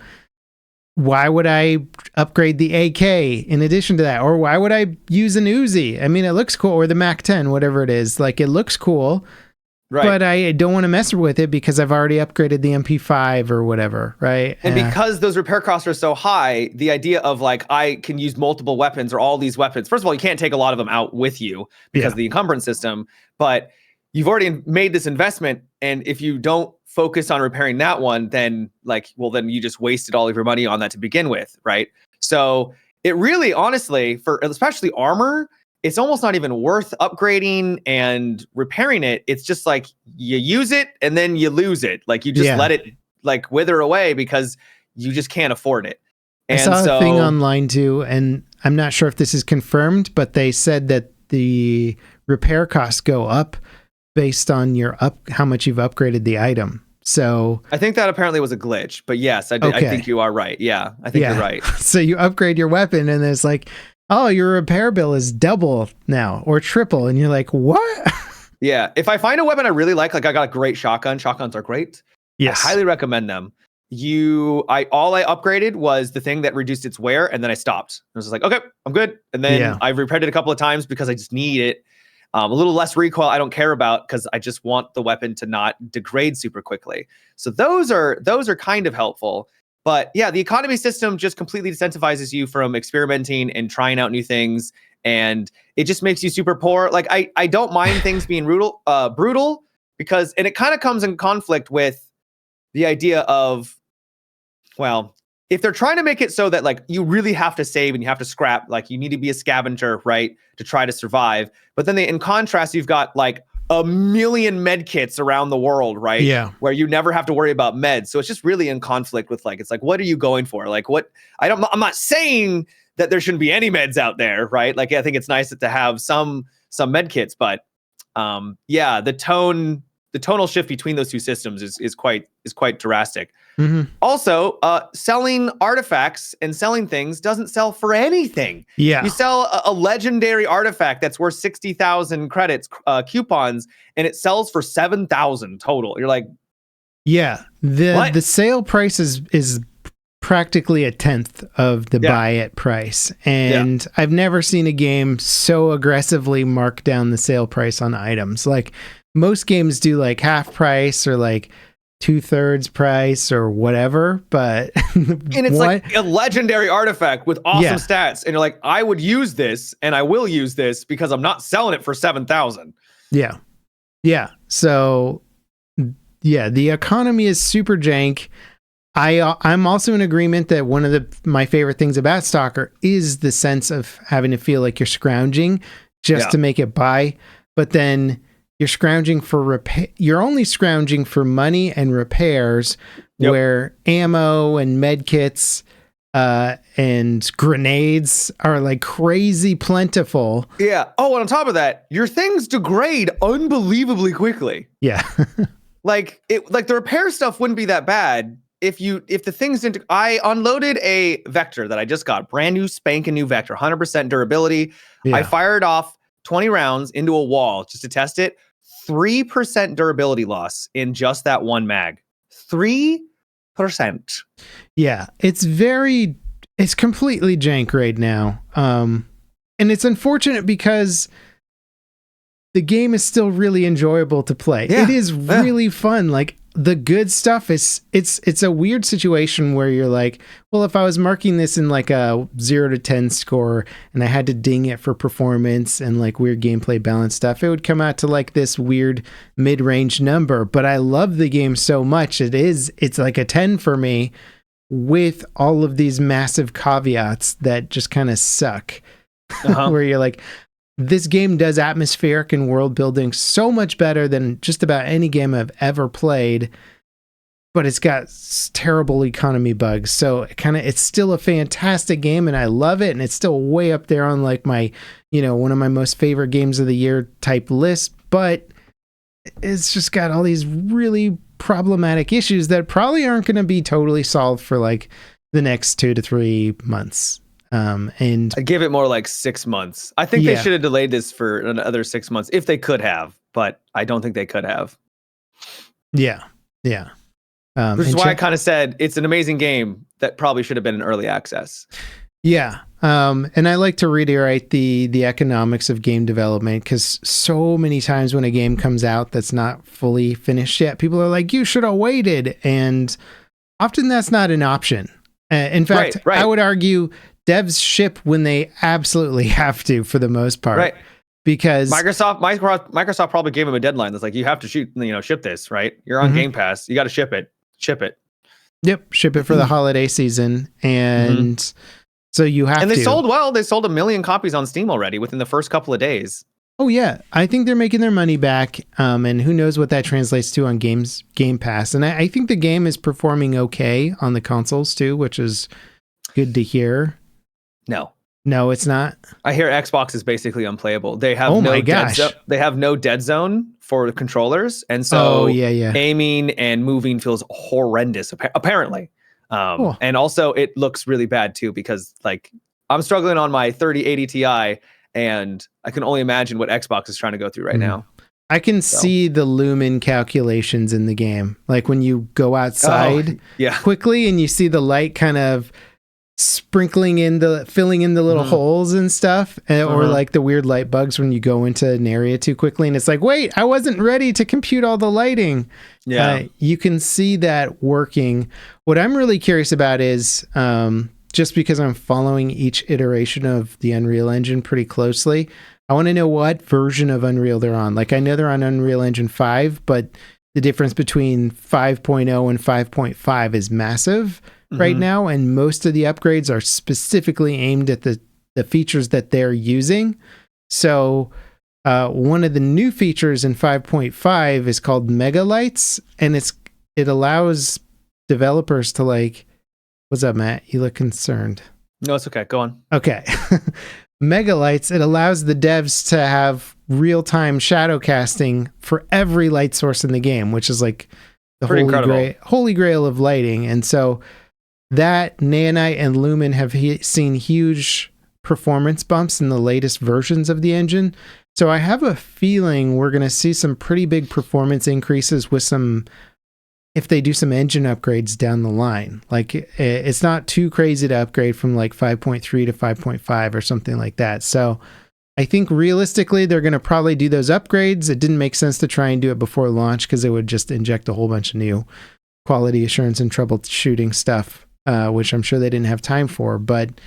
why would I upgrade the AK in addition to that? Or why would I use an Uzi? I mean, it looks cool, or the Mac 10, whatever it is. Like, it looks cool, Right. but I don't want to mess with it because I've already upgraded the MP5 or whatever, right? And because those repair costs are so high, the idea of like, I can use multiple weapons or all these weapons. First of all, you can't take a lot of them out with you because of the encumbrance system, but you've already made this investment. And if you don't focus on repairing that one, then then you just wasted all of your money on that to begin with, right? So it really, honestly, for especially armor, it's almost not even worth upgrading and repairing it. It's just like you use it and then you lose it. Like you just let it like wither away because you just can't afford it. And I saw a thing online too, and I'm not sure if this is confirmed, but they said that the repair costs go up based on how much you've upgraded the item. So I think that apparently was a glitch, but yes, I think you are right. Yeah, I think you're right. So you upgrade your weapon and it's like, oh, your repair bill is double now or triple. And you're like, what? Yeah. If I find a weapon I really like I got a great shotgun. Shotguns are great. Yes. I highly recommend them. All I upgraded was the thing that reduced its wear, and then I stopped. I was just like, okay, I'm good. And then I've repaired it a couple of times because I just need it. A little less recoil I don't care about because I just want the weapon to not degrade super quickly. So those are kind of helpful. But yeah, the economy system just completely decentivizes you from experimenting and trying out new things. And it just makes you super poor. Like I don't mind things being brutal because, and it kind of comes in conflict with the idea of, well, if they're trying to make it so that like you really have to save and you have to scrap, like you need to be a scavenger, right, to try to survive. But then in contrast, you've got like a million med kits around the world, right? Yeah. Where you never have to worry about meds. So it's just really in conflict with like, it's like, what are you going for? Like I'm not saying that there shouldn't be any meds out there, right? Like, I think it's nice to have some med kits, but the tonal shift between those two systems is quite drastic. Mm-hmm. Also, selling artifacts and selling things doesn't sell for anything. Yeah. You sell a legendary artifact that's worth 60,000 credits, coupons, and it sells for 7,000 total. You're like, yeah, the sale price is practically a tenth of the buy it price. And I've never seen a game so aggressively mark down the sale price on items. Like most games do like half price or like 2/3 price or whatever, but and it's like a legendary artifact with awesome stats, and you're like, I would use this and I will use this because I'm not selling it for 7,000. So the economy is super jank. I'm also in agreement that one of my favorite things about Stalker is the sense of having to feel like you're scrounging just to make it by, but then you're scrounging for you're only scrounging for money and repairs, where ammo and med kits and grenades are like crazy plentiful. Yeah. Oh, and on top of that, your things degrade unbelievably quickly. Yeah. like the repair stuff wouldn't be that bad if the things didn't. I unloaded a Vector that I just got, brand new spanking new Vector, 100% durability. I fired off 20 rounds into a wall just to test it. 3% durability loss in just that one mag. 3%. Yeah, it's completely jank right now. And it's unfortunate because the game is still really enjoyable to play. It is really fun. Like the good stuff it's a weird situation where you're like, well, if I was marking this in like a 0 to 10 score and I had to ding it for performance and like weird gameplay balance stuff, it would come out to like this weird mid-range number. But I love the game so much. It's like a 10 for me with all of these massive caveats that just kind of suck. Where you're like, this game does atmospheric and world building so much better than just about any game I've ever played, but it's got terrible economy bugs. So it's still a fantastic game and I love it. And it's still way up there on like my, one of my most favorite games of the year type list, but it's just got all these really problematic issues that probably aren't going to be totally solved for like the next 2 to 3 months. And I give it more like 6 months. I think they should have delayed this for another 6 months if they could have, but I don't think they could have. Yeah. Which is why I kind of said it's an amazing game that probably should have been in early access. Yeah. And I like to reiterate the economics of game development, because so many times when a game comes out that's not fully finished yet, people are like, you should have waited. And often that's not an option. In fact, I would argue devs ship when they absolutely have to, for the most part. Right. Because Microsoft probably gave them a deadline that's like, you have to ship this, right? You're on Game Pass. You got to ship it. Yep. Ship it for the holiday season. And so you have to. And they sold well. They sold 1 million copies on Steam already within the first couple of days. Oh, yeah. I think they're making their money back. And who knows what that translates to on Game Pass. And I think the game is performing okay on the consoles too, which is good to hear. No, it's not. I hear Xbox is basically unplayable. They have they have no dead zone for the controllers, and so aiming and moving feels horrendous. Apparently, and also it looks really bad too, because like I'm struggling on my 3080 Ti, and I can only imagine what Xbox is trying to go through right now. I can see the lumen calculations in the game, like when you go outside quickly and you see the light kind of filling in the little holes and stuff, or like the weird light bugs when you go into an area too quickly and it's like, wait, I wasn't ready to compute all the lighting. You can see that working. What I'm really curious about is just because I'm following each iteration of the Unreal Engine pretty closely, I want to know what version of Unreal they're on. Like, I know they're on Unreal Engine 5, but the difference between 5.0 and 5.5 is massive right now, and most of the upgrades are specifically aimed at the features that they're using. So one of the new features in 5.5 is called Mega Lights, and it allows developers to, like, what's up, Matt? You look concerned. No, it's okay. Go on. Okay. Mega Lights, it allows the devs to have real-time shadow casting for every light source in the game, which is like the holy grail of lighting. And so that Nanite and Lumen have seen huge performance bumps in the latest versions of the engine. So I have a feeling we're going to see some pretty big performance increases with if they do some engine upgrades down the line. Like, it's not too crazy to upgrade from like 5.3 to 5.5 or something like that. So I think realistically, they're going to probably do those upgrades. It didn't make sense to try and do it before launch, because it would just inject a whole bunch of new quality assurance and troubleshooting stuff, which I'm sure they didn't have time for. But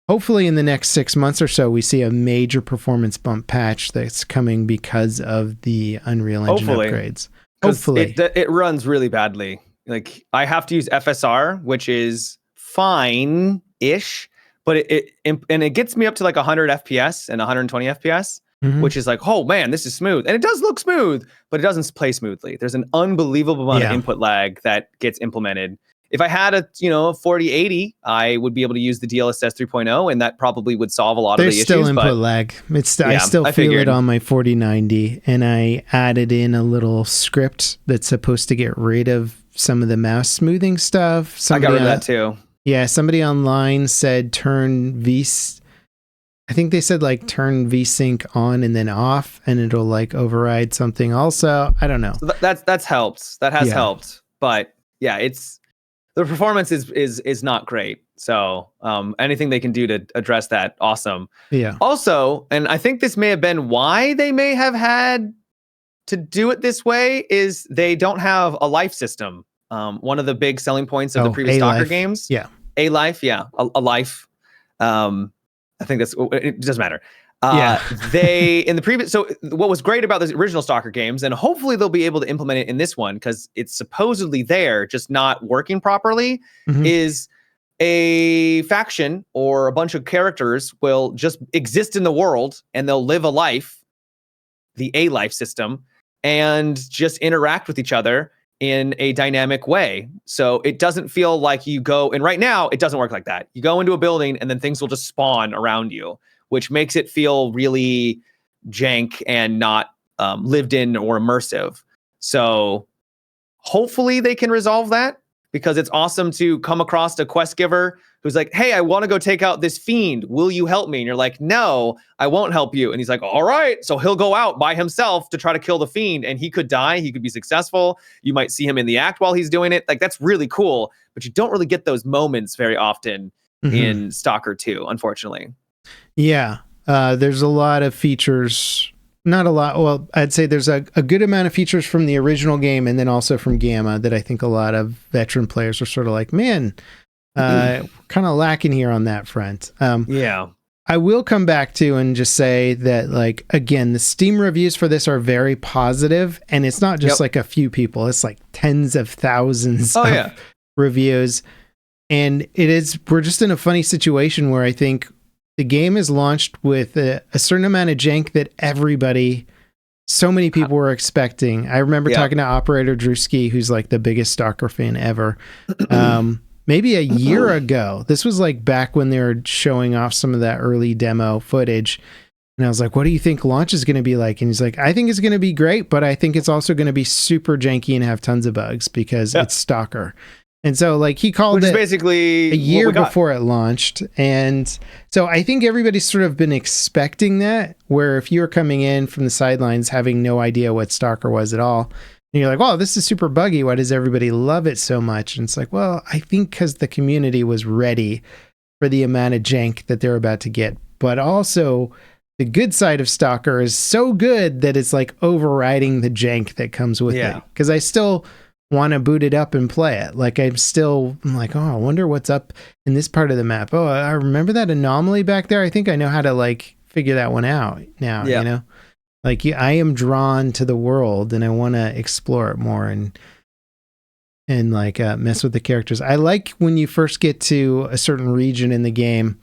hopefully in the next 6 months or so, we see a major performance bump patch that's coming because of the Unreal Engine upgrades. Hopefully. It runs really badly. Like, I have to use FSR, which is fine-ish, but it gets me up to like 100 FPS and 120 FPS, which is like, oh man, this is smooth. And it does look smooth, but it doesn't play smoothly. There's an unbelievable amount of input lag that gets implemented. If I had a 4080, I would be able to use the DLSS 3.0, and that probably would solve a lot of the issues. There's still input lag. I still feel it on my 4090, and I added in a little script that's supposed to get rid of some of the mouse smoothing stuff. I got rid of that too. Yeah, somebody online said turn VSync on and then off, and it'll like override something also. I don't know. So that's helped. That has helped. But yeah, the performance is not great. So anything they can do to address that, awesome. Yeah. Also, and I think this may have been why they may have had to do it this way, is they don't have a life system. One of the big selling points of the previous Stalker games. Yeah. A life. Yeah. A life. I think it doesn't matter. They in the previous. So what was great about the original Stalker games, and hopefully they'll be able to implement it in this one, because it's supposedly there, just not working properly, is a faction or a bunch of characters will just exist in the world, and they'll live a life, the A life system, and just interact with each other in a dynamic way. So it doesn't feel like you go, and right now it doesn't work like that. You go into a building and then things will just spawn around you, which makes it feel really jank and not lived in or immersive. So hopefully they can resolve that, because it's awesome to come across a quest giver who's like, hey, I want to go take out this fiend. Will you help me? And you're like, no, I won't help you. And he's like, all right. So he'll go out by himself to try to kill the fiend, and he could die. He could be successful. You might see him in the act while he's doing it. Like, that's really cool, but you don't really get those moments very often in Stalker 2, unfortunately. Yeah. There's a lot of features. Not a lot. Well, I'd say there's a good amount of features from the original game and then also from Gamma that I think a lot of veteran players are sort of like, man, kind of lacking here on that front. Yeah. I will come back to and just say that, like, again, the Steam reviews for this are very positive, and it's not just like a few people. It's like tens of thousands of reviews. And we're just in a funny situation where I think the game is launched with a certain amount of jank that so many people were expecting. I remember talking to Operator Drewski, who's like the biggest Stalker fan ever, maybe a year ago. This was like back when they were showing off some of that early demo footage. And I was like, what do you think launch is going to be like? And he's like, I think it's going to be great, but I think it's also going to be super janky and have tons of bugs because it's Stalker. And so, like, he called it basically a year before it launched. And so I think everybody's sort of been expecting that, where if you were coming in from the sidelines having no idea what Stalker was at all, and you're like, wow, this is super buggy. Why does everybody love it so much? And it's like, well, I think because the community was ready for the amount of jank that they're about to get. But also, the good side of Stalker is so good that it's like overriding the jank that comes with it. Because I still want to boot it up and play it. Like, I'm like, oh, I wonder what's up in this part of the map. Oh, I remember that anomaly back there. I think I know how to like figure that one out now, you know? Like, I am drawn to the world and I want to explore it more and like mess with the characters. I like when you first get to a certain region in the game,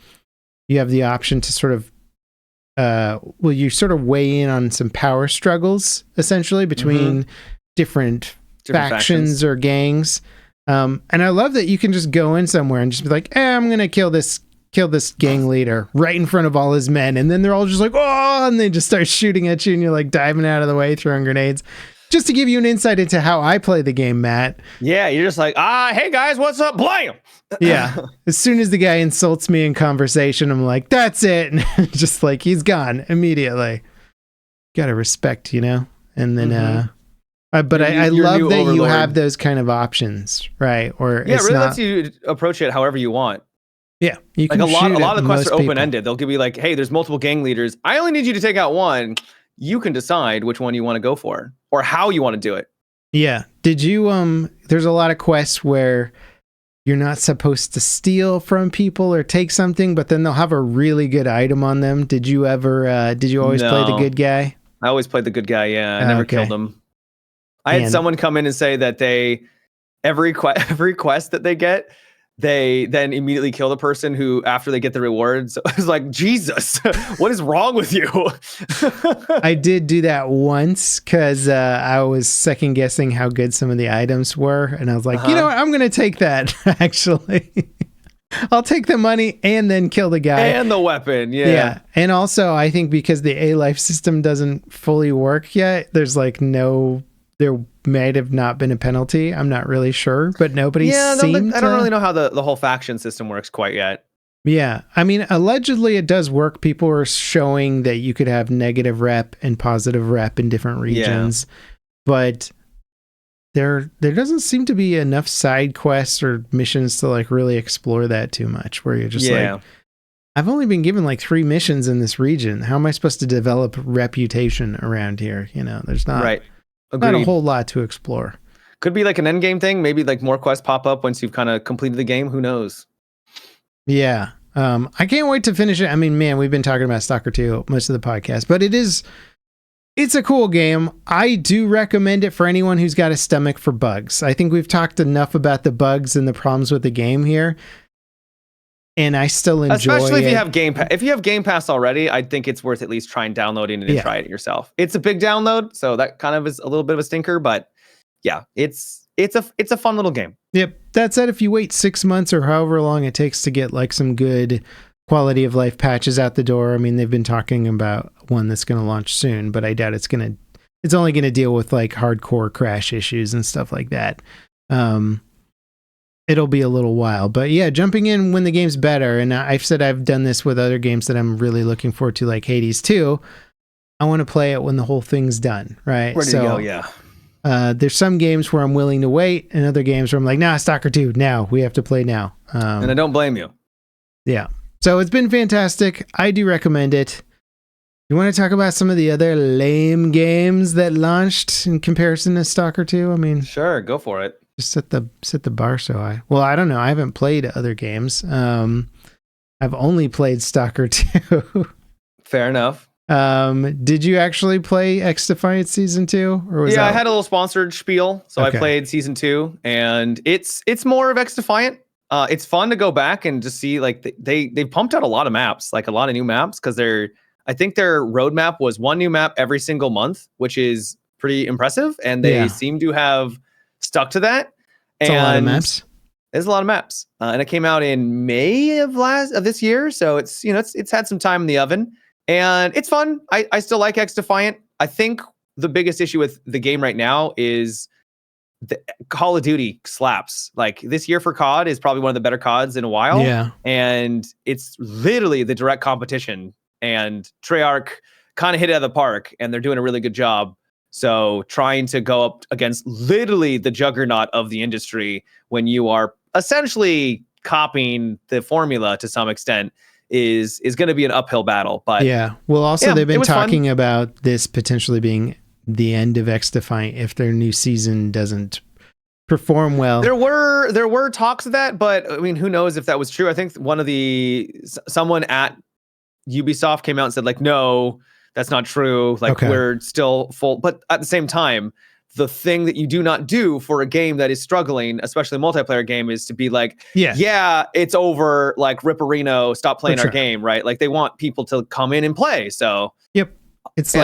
you have the option to sort of you sort of weigh in on some power struggles essentially between different factions or gangs. And I love that you can just go in somewhere and just be like, I'm going to kill this gang leader right in front of all his men. And then they're all just like, oh, and they just start shooting at you and you're like diving out of the way, throwing grenades. Just to give you an insight into how I play the game, Matt. Yeah, you're just like, hey guys, what's up? Blam! Yeah. As soon as the guy insults me in conversation, I'm like, that's it. And just like, he's gone immediately. Gotta respect, you know? And then, but I love that you have those kind of options, right? Or it really lets you approach it however you want. Yeah, you can like a lot of quests are open-ended. They'll give you like, hey, there's multiple gang leaders. I only need you to take out one. You can decide which one you want to go for or how you want to do it. Yeah. Did you there's a lot of quests where you're not supposed to steal from people or take something, but then they'll have a really good item on them. Did you always play the good guy? I always played the good guy. Yeah, I never killed him. I had someone come in and say that every quest that they get, they then immediately kill the person who, after they get the rewards. So I was like, Jesus, what is wrong with you? I did do that once because I was second guessing how good some of the items were. And I was like, you know what? I'm going to take that, actually. I'll take the money and then kill the guy. And the weapon, yeah. And also, I think because the A-Life system doesn't fully work yet, there's like there might have not been a penalty. I'm not really sure, but nobody seemed I don't really know how the whole faction system works quite yet. Yeah. I mean, allegedly it does work. People are showing that you could have negative rep and positive rep in different regions, but there doesn't seem to be enough side quests or missions to like really explore that too much, where you're just like, I've only been given like 3 missions in this region. How am I supposed to develop reputation around here? You know, there's not... Right. Agreed. Not a whole lot to explore. Could be like an end game thing. Maybe like more quests pop up once you've kind of completed the game. Who knows? Yeah. I can't wait to finish it. I mean, man, we've been talking about Stalker 2 most of the podcast, but it's a cool game. I do recommend it for anyone who's got a stomach for bugs. I think we've talked enough about the bugs and the problems with the game here. And I still enjoy it. Especially if you have Game Pass. If you have Game Pass already, I think it's worth at least trying downloading it and try it yourself. It's a big download, so that kind of is a little bit of a stinker, but yeah, it's a fun little game. Yep. That said, if you wait 6 months or however long it takes to get like some good quality of life patches out the door, I mean, they've been talking about one that's going to launch soon, but I doubt it's only going to deal with like hardcore crash issues and stuff like that. it'll be a little while. But yeah, jumping in when the game's better. And I've said I've done this with other games that I'm really looking forward to, like Hades 2. I want to play it when the whole thing's done, right? Ready to go, yeah. There's some games where I'm willing to wait, and other games where I'm like, nah, Stalker 2, now. We have to play now. And I don't blame you. Yeah. So it's been fantastic. I do recommend it. You want to talk about some of the other lame games that launched in comparison to Stalker 2? I mean, sure, go for it. Just set the bar so high. Well, I don't know. I haven't played other games. I've only played Stalker 2. Fair enough. Did you actually play XDefiant Season 2? Or was I had a little sponsored spiel. So okay. I played Season 2, and it's more of XDefiant. It's fun to go back and just see, like, they pumped out a lot of maps, like a lot of new maps, because I think their roadmap was one new map every single month, which is pretty impressive, and they seem to have stuck to that. It's a lot of maps. There's a lot of maps, and it came out in May of this year, so it's it's had some time in the oven. And it's fun. I still like XDefiant. I think the biggest issue with the game right now is the Call of Duty slaps. Like, this year for COD is probably one of the better CODs in a while. Yeah. And it's literally the direct competition. And Treyarch kind of hit it out of the park, and they're doing a really good job. So trying to go up against literally the juggernaut of the industry when you are essentially copying the formula to some extent is going to be an uphill battle. But yeah, well, also they've been talking about this potentially being the end of XDefiant if their new season doesn't perform well. There were talks of that, but I mean, who knows if that was true? I think someone at Ubisoft came out and said, like, no, that's not true. Like, we're still full. But at the same time, the thing that you do not do for a game that is struggling, especially a multiplayer game, is to be like, yeah, it's over, like, Ripperino, stop playing our game, right? Like, they want people to come in and play. So yep. It's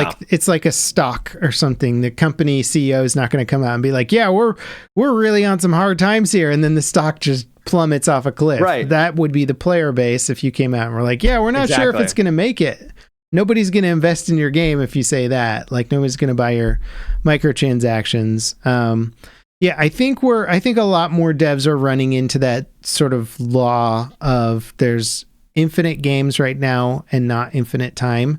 like a stock or something. The company CEO is not going to come out and be like, yeah, we're really on some hard times here, and then the stock just plummets off a cliff. Right. That would be the player base if you came out and were like, yeah, we're not sure if it's going to make it. Nobody's going to invest in your game if you say that. Like, nobody's going to buy your microtransactions. I think a lot more devs are running into that sort of law of there's infinite games right now and not infinite time.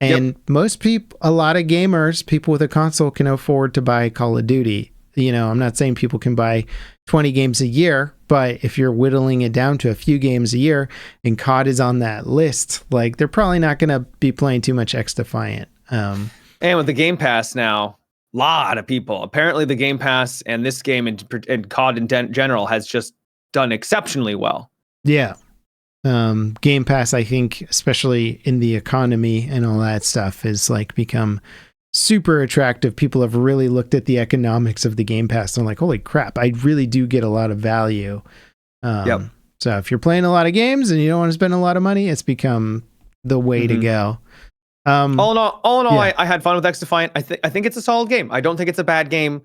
And most people, a lot of gamers, people with a console can afford to buy Call of Duty. I'm not saying people can buy 20 games a year, but if you're whittling it down to a few games a year and COD is on that list, like, they're probably not going to be playing too much XDefiant. And with the Game Pass now, a lot of people, apparently the Game Pass and this game and COD in general has just done exceptionally well. Yeah. Game Pass, I think, especially in the economy and all that stuff, has like become super attractive. People have really looked at the economics of the Game Pass and like, holy crap, I really do get a lot of value. So if you're playing a lot of games and you don't want to spend a lot of money, it's become the way to go. All in all, I had fun with XDefiant. I think it's a solid game. I don't think it's a bad game.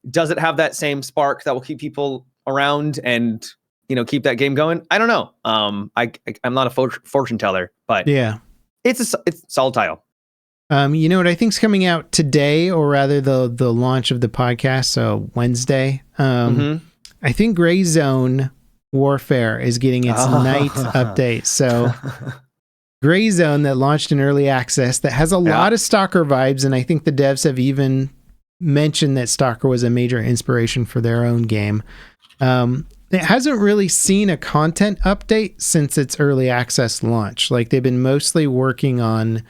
Does it have that same spark that will keep people around and keep that game going? I don't know. I'm not a fortune teller, but it's a solid title. You know what I think's coming out today, or rather the launch of the podcast, so Wednesday. I think Gray Zone Warfare is getting its night update. So Gray Zone, that launched in early access, that has a lot of Stalker vibes, and I think the devs have even mentioned that Stalker was a major inspiration for their own game. It hasn't really seen a content update since its early access launch. Like, they've been mostly working on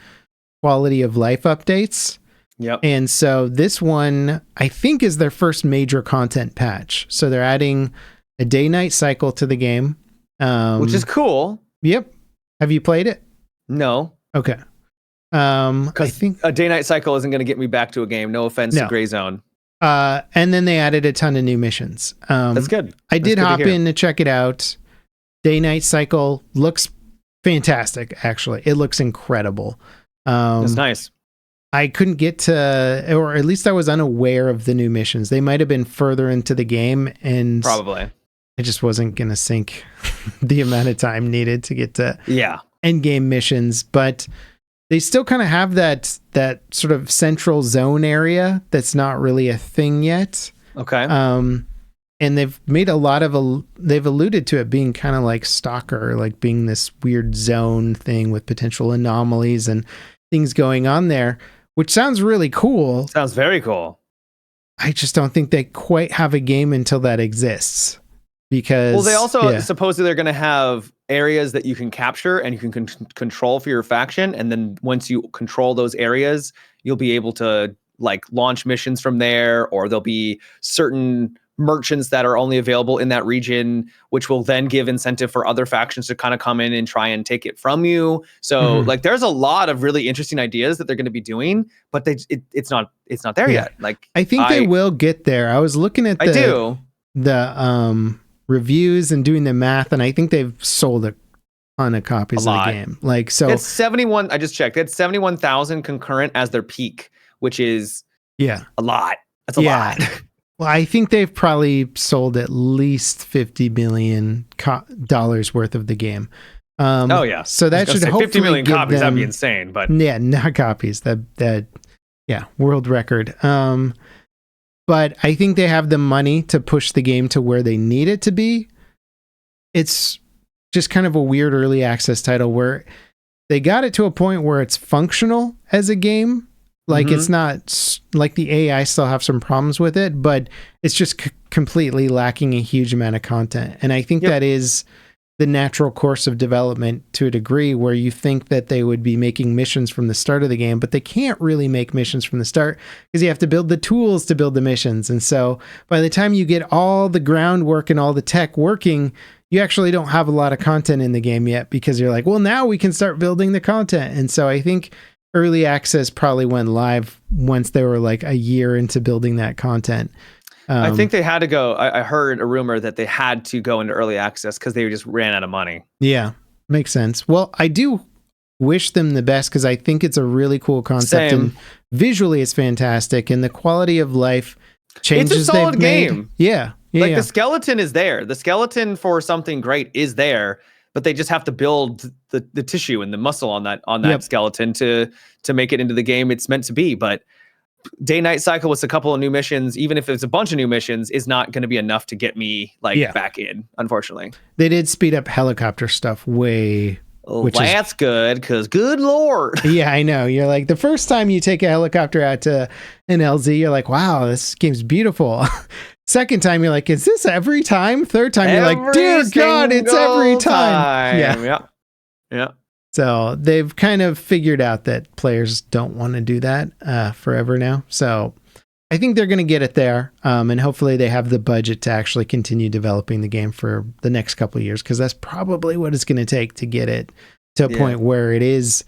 quality of life updates. Yep. And so this one, I think, is their first major content patch. So they're adding a day-night cycle to the game. Which is cool. Yep. Have you played it? No. Okay. I think a day-night cycle isn't going to get me back to a game. No offense to Gray Zone. And then they added a ton of new missions. That's good. I did hop in to check it out. Day-night cycle looks fantastic, actually. It looks incredible. That's nice. I couldn't get to, or at least I was unaware of the new missions. They might have been further into the game, and probably it just wasn't going to sink the amount of time needed to get to end game missions. But they still kind of have that sort of central zone area that's not really a thing yet. Okay. and they've made a lot of they've alluded to it being kind of like Stalker, like being this weird zone thing with potential anomalies and things going on there, which sounds really cool. Sounds very cool. I just don't think they quite have a game until that exists. Because they also supposedly they're going to have areas that you can capture and you can control for your faction, and then once you control those areas, you'll be able to like launch missions from there, or there'll be certain merchants that are only available in that region, which will then give incentive for other factions to kind of come in and try and take it from you. So like there's a lot of really interesting ideas that they're going to be doing, but it's not there yet. Like I think they will get there. I was looking at the reviews and doing the math, and I think they've sold a ton of copies of the game. Like, so it's 71. I just checked. It's 71,000 concurrent as their peak, which is a lot. That's a lot. Well, I think they've probably sold at least $50 million worth of the game. So that should hopefully 50 million copies. Them, that'd be insane, but not copies. That world record. But I think they have the money to push the game to where they need it to be. It's just kind of a weird early access title where they got it to a point where it's functional as a game. Like it's not like the AI still have some problems with it, but it's just completely lacking a huge amount of content. And I think that is the natural course of development to a degree, where you think that they would be making missions from the start of the game, but they can't really make missions from the start because you have to build the tools to build the missions. And so by the time you get all the groundwork and all the tech working, you actually don't have a lot of content in the game yet, because you're like, well, now we can start building the content. And so I think early access probably went live once they were like a year into building that content. I think they had to go. I heard a rumor that they had to go into early access because they just ran out of money. Yeah, makes sense. Well, I do wish them the best because I think it's a really cool concept. Same. And visually it's fantastic, and the quality of life changes. It's a solid game. Yeah. The skeleton is there. The skeleton for something great is there, but they just have to build the tissue and the muscle on that skeleton to make it into the game it's meant to be. But day-night cycle with a couple of new missions, even if it's a bunch of new missions, is not going to be enough to get me back in, unfortunately. They did speed up helicopter stuff way. That's good, because good Lord. Yeah, I know. You're like, the first time you take a helicopter out to an LZ, you're like, wow, this game's beautiful. Second time, you're like, is this every time? Third time, you're like, dear God, it's every time. Yeah. So they've kind of figured out that players don't want to do that forever now. So I think they're going to get it there. And hopefully they have the budget to actually continue developing the game for the next couple of years, because that's probably what it's going to take to get it to a point where it is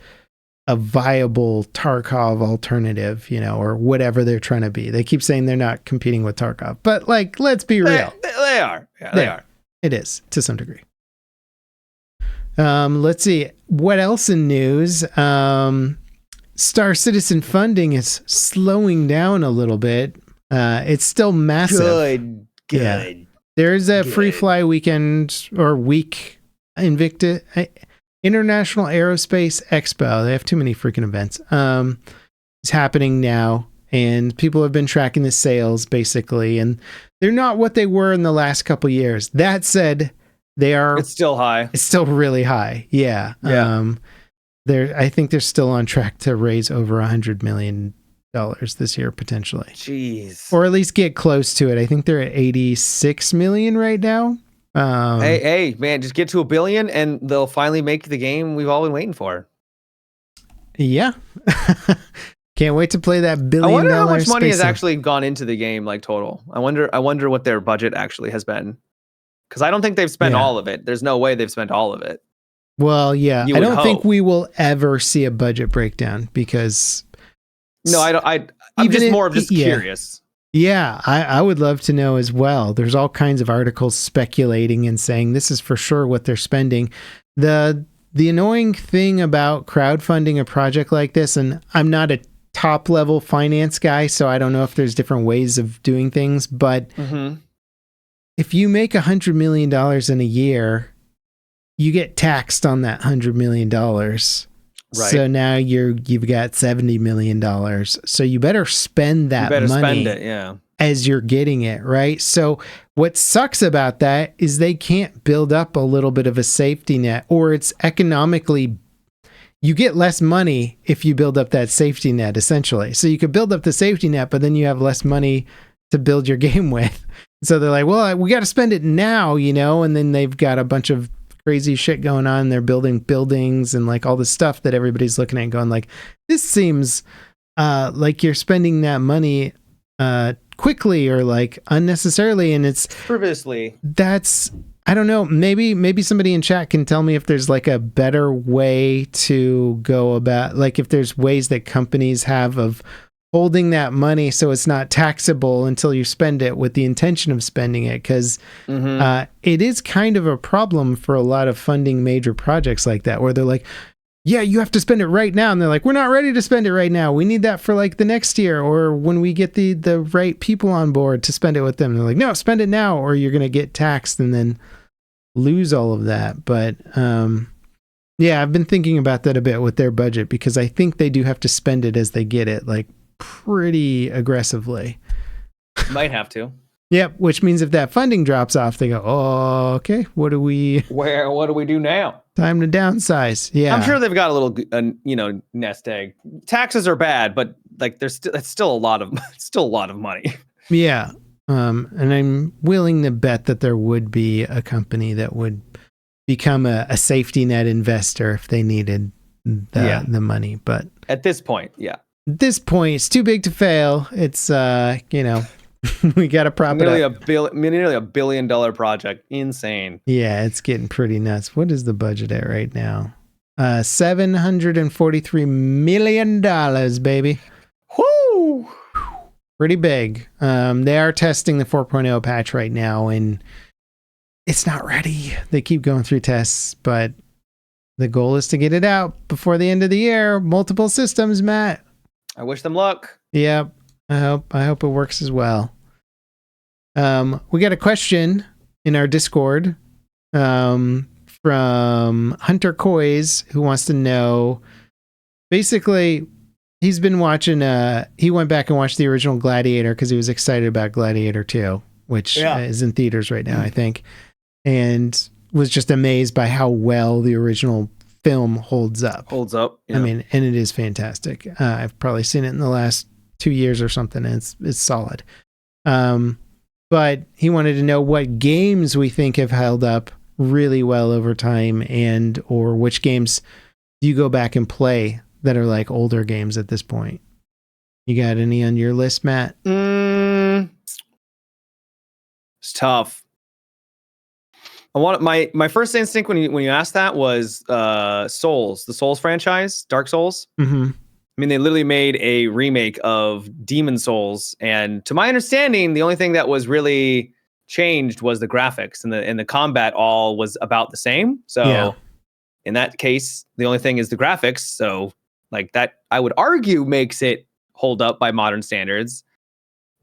a viable Tarkov alternative, or whatever they're trying to be. They keep saying they're not competing with Tarkov, but like, let's be real. They are. Yeah, they are. It is, to some degree. Let's see. What else in news? Star Citizen funding is slowing down a little bit. It's still massive. Good. Yeah. There's a free fly weekend or week Invicta International Aerospace Expo. They have too many freaking events. It's happening now, and people have been tracking the sales basically, and they're not what they were in the last couple years. That said, it's still high. It's still really high. Yeah. I think they're still on track to raise over $100 million this year, potentially. Jeez. Or at least get close to it. I think they're at 86 million right now. Hey, man, just get to $1 billion and they'll finally make the game we've all been waiting for. Yeah. Can't wait to play that $1 billion. I wonder how much money has actually gone into the game, like total. I wonder what their budget actually has been. Because I don't think they've spent all of it. There's no way they've spent all of it. Well, yeah. I don't think we will ever see a budget breakdown, because... No, I don't. I'm just more of just curious. Yeah, I would love to know as well. There's all kinds of articles speculating and saying this is for sure what they're spending. The annoying thing about crowdfunding a project like this, and I'm not a top level finance guy, so I don't know if there's different ways of doing things, but... If you make $100 million in a year, you get taxed on that $100 million. Right. So now you've got $70 million. So you better spend that money. You better spend it, yeah. as you're getting it, right? So what sucks about that is they can't build up a little bit of a safety net, or it's economically, you get less money if you build up that safety net, essentially. So you could build up the safety net, but then you have less money to build your game with. So they're like, well, we got to spend it now, and then they've got a bunch of crazy shit going on. They're building buildings and like all this stuff that everybody's looking at and going like, this seems like you're spending that money quickly or like unnecessarily, and it's frivolously. That's, I don't know, maybe somebody in chat can tell me if there's like a better way to go about, like if there's ways that companies have of holding that money so it's not taxable until you spend it with the intention of spending it, because it is kind of a problem for a lot of funding major projects like that, where they're like, yeah, you have to spend it right now. And they're like, we're not ready to spend it right now. We need that for like the next year, or when we get the right people on board to spend it with them. And they're like, no, spend it now, or you're going to get taxed and then lose all of that. But yeah, I've been thinking about that a bit with their budget, because I think they do have to spend it as they get it, like pretty aggressively. Might have to. Yep, which means if that funding drops off, they go, oh, okay, what do we do now? Time to downsize. Yeah. I'm sure they've got a little, nest egg. Taxes are bad, but like it's still a lot of money. Yeah. And I'm willing to bet that there would be a company that would become a safety net investor if they needed the money. But at this point, yeah. At this point, it's too big to fail. It's, we got to prop it up. Nearly $1 billion project. Insane. Yeah, it's getting pretty nuts. What is the budget at right now? $743 million, baby. Whoo! Pretty big. They are testing the 4.0 patch right now, and it's not ready. They keep going through tests, but the goal is to get it out before the end of the year. Multiple systems, Matt. I wish them luck. Yep. I hope it works as well. We got a question in our Discord from Hunter Coys, who wants to know, basically, he's been watching, he went back and watched the original Gladiator because he was excited about Gladiator 2, which is in theaters right now, I think, and was just amazed by how well the original film holds up. Yeah. I mean, and it is fantastic. I've probably seen it in the last 2 years or something, and it's solid. But he wanted to know what games we think have held up really well over time, and or which games do you go back and play that are like older games at this point. You got any on your list, Matt? It's tough. I want my first instinct when you asked that was Souls, the Souls franchise, Dark Souls. Mm-hmm. I mean, they literally made a remake of Demon Souls, and to my understanding, the only thing that was really changed was the graphics, and the combat all was about the same. So, in that case, the only thing is the graphics. So, like that, I would argue makes it hold up by modern standards.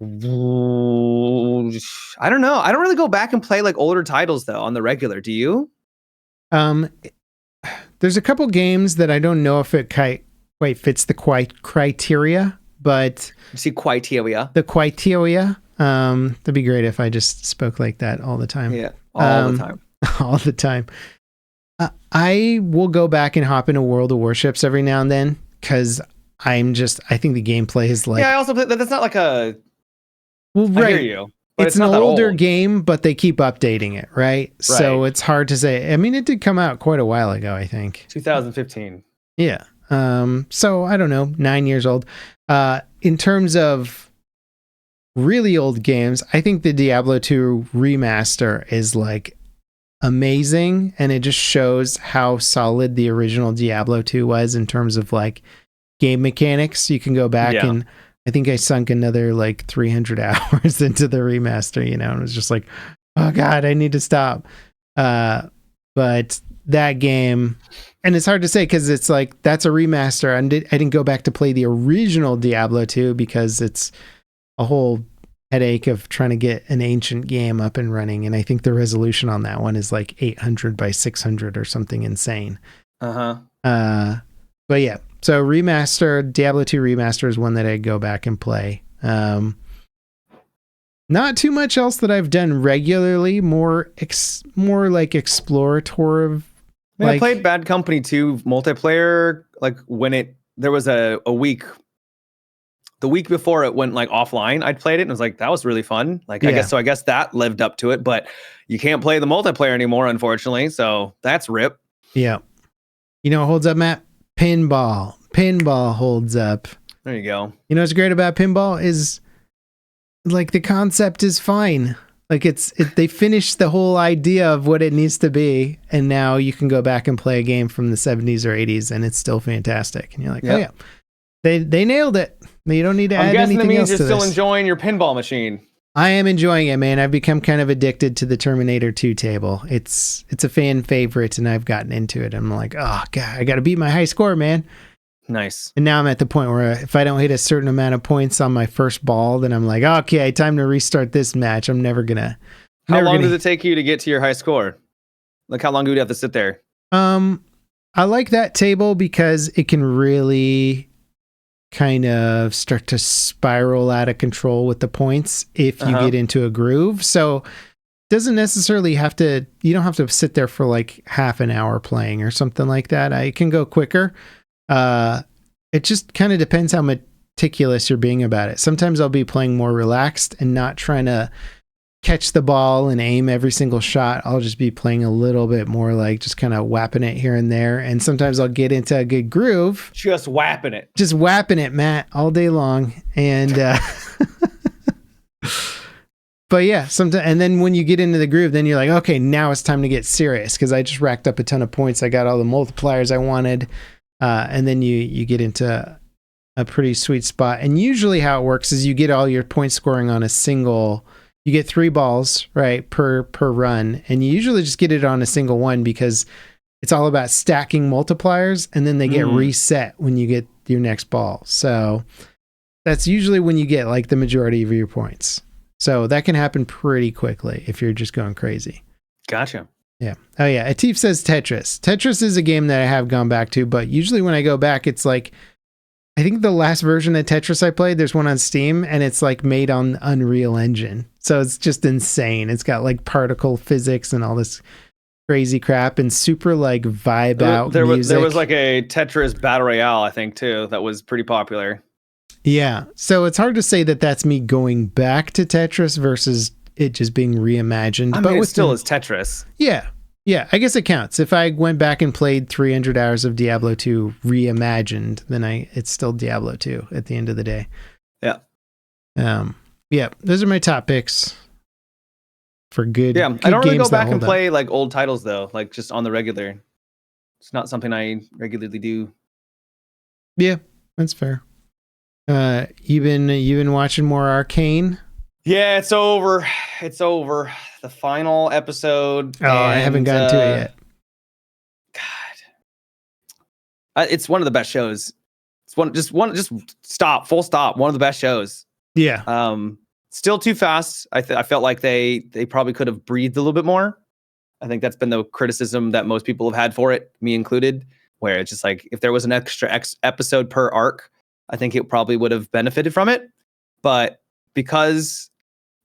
I don't know. I don't really go back and play like older titles though on the regular. Do you? There's a couple games that I don't know if it fits the criteria, but you see criteria. The criteria. That'd be great if I just spoke like that all the time. Yeah, all the time. All the time. I will go back and hop into World of Warships every now and then because I think the gameplay is like. Yeah, I also that's not like a. Well, right. I hear you. It's an older game, but they keep updating it, right? Right? So it's hard to say. I mean, it did come out quite a while ago, I think. 2015. Yeah. So I don't know, 9 years old. In terms of really old games, I think the Diablo 2 remaster is like amazing, and it just shows how solid the original Diablo 2 was in terms of like game mechanics. You can go back and I think I sunk another like 300 hours into the remaster, and it was just like, oh God, I need to stop. But that game, and it's hard to say because it's like, that's a remaster. I didn't go back to play the original Diablo 2 because it's a whole headache of trying to get an ancient game up and running. And I think the resolution on that one is like 800 by 600 or something insane. But yeah, so Diablo 2 remaster is one that I'd go back and play. Not too much else that I've done regularly. More like exploratory. I played Bad Company 2 multiplayer. Like when there was a week. The week before it went like offline, I'd played it and was like, that was really fun. Like, I guess that lived up to it, but you can't play the multiplayer anymore, unfortunately. So that's rip. Yeah. You know what holds up, Matt? Pinball. Pinball holds up. There you go. You know what's great about pinball is like the concept is fine. Like they finished the whole idea of what it needs to be. And now you can go back and play a game from the 70s or 80s and it's still fantastic. And you're like, oh yeah, they nailed it. You don't need to add anything else to this. I'm guessing that means you're still enjoying your pinball machine. I am enjoying it, man. I've become kind of addicted to the Terminator 2 table. It's a fan favorite, and I've gotten into it. I'm like, oh, God, I got to beat my high score, man. Nice. And now I'm at the point where if I don't hit a certain amount of points on my first ball, then I'm like, okay, time to restart this match. I'm never going to. How long does it take you to get to your high score? Like, how long do you have to sit there? I like that table because it can really kind of start to spiral out of control with the points if you get into a groove. So it doesn't necessarily you don't have to sit there for like half an hour playing or something like that. I can go quicker. It just kind of depends how meticulous you're being about it. Sometimes I'll be playing more relaxed and not trying to catch the ball and aim every single shot. I'll just be playing a little bit more like just kind of whapping it here and there. And sometimes I'll get into a good groove. Just whapping it, Matt, all day long. And, but yeah, sometimes, and then when you get into the groove, then you're like, okay, now it's time to get serious. Cause I just racked up a ton of points. I got all the multipliers I wanted. And then you get into a pretty sweet spot. And usually how it works is you get all your point scoring on a single. You get 3 balls, right, per run, and you usually just get it on a single one because it's all about stacking multipliers, and then they get reset when you get your next ball. So that's usually when you get like the majority of your points. So that can happen pretty quickly if you're just going crazy. Gotcha. Yeah. Oh yeah. Atif says Tetris. Tetris is a game that I have gone back to, but usually when I go back, it's like, I think the last version of Tetris I played, there's one on Steam and it's like made on Unreal Engine. So it's just insane. It's got like particle physics and all this crazy crap and super like vibe out music. There was like a Tetris Battle Royale, I think too, that was pretty popular. Yeah. So it's hard to say that that's me going back to Tetris versus it just being reimagined. But it still is Tetris. Yeah. Yeah, I guess it counts. If I went back and played 300 hours of Diablo 2 reimagined, then it's still Diablo 2 at the end of the day. Yeah. Yeah, those are my top picks for good. Yeah, I don't really go back and play like old titles though, like just on the regular. It's not something I regularly do. Yeah, that's fair. You've been watching more Arcane? Yeah, it's over. It's over. The final episode. Oh, I haven't gotten to it yet. God, it's one of the best shows. It's just stop. Full stop. One of the best shows. Yeah. Still too fast. I felt like they probably could have breathed a little bit more. I think that's been the criticism that most people have had for it, me included. Where it's just like if there was an extra episode per arc, I think it probably would have benefited from it. But because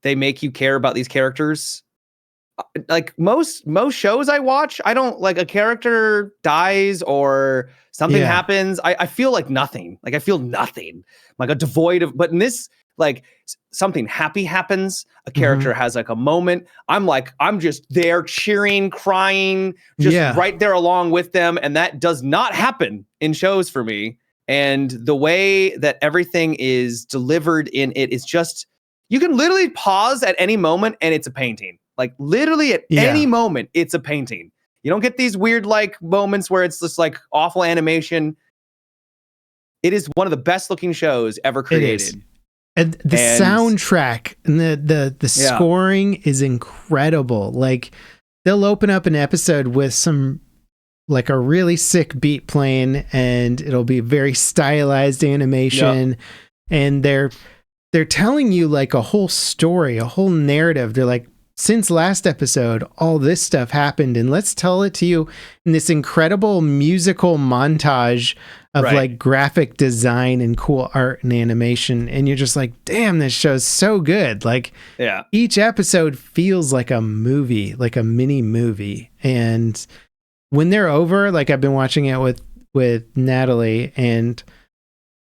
they make you care about these characters. Like most shows I watch, I don't like a character dies or something happens. I feel like nothing. Like I feel nothing. Like a devoid of. But in this, like something happy happens. A character has like a moment. I'm just there cheering, crying, just right there along with them. And that does not happen in shows for me. And the way that everything is delivered in it is just. You can literally pause at any moment and it's a painting. Like literally at any moment, it's a painting. You don't get these weird like moments where it's just like awful animation. It is one of the best looking shows ever created. And the soundtrack and the scoring is incredible. Like they'll open up an episode with some like a really sick beat playing and it'll be very stylized animation and they're telling you like a whole story, a whole narrative. They're like since last episode, all this stuff happened, and let's tell it to you in this incredible musical montage of like graphic design and cool art and animation. And you're just like, damn, this show's so good. Like, each episode feels like a movie, like a mini movie. And when they're over, like I've been watching it with Natalie, and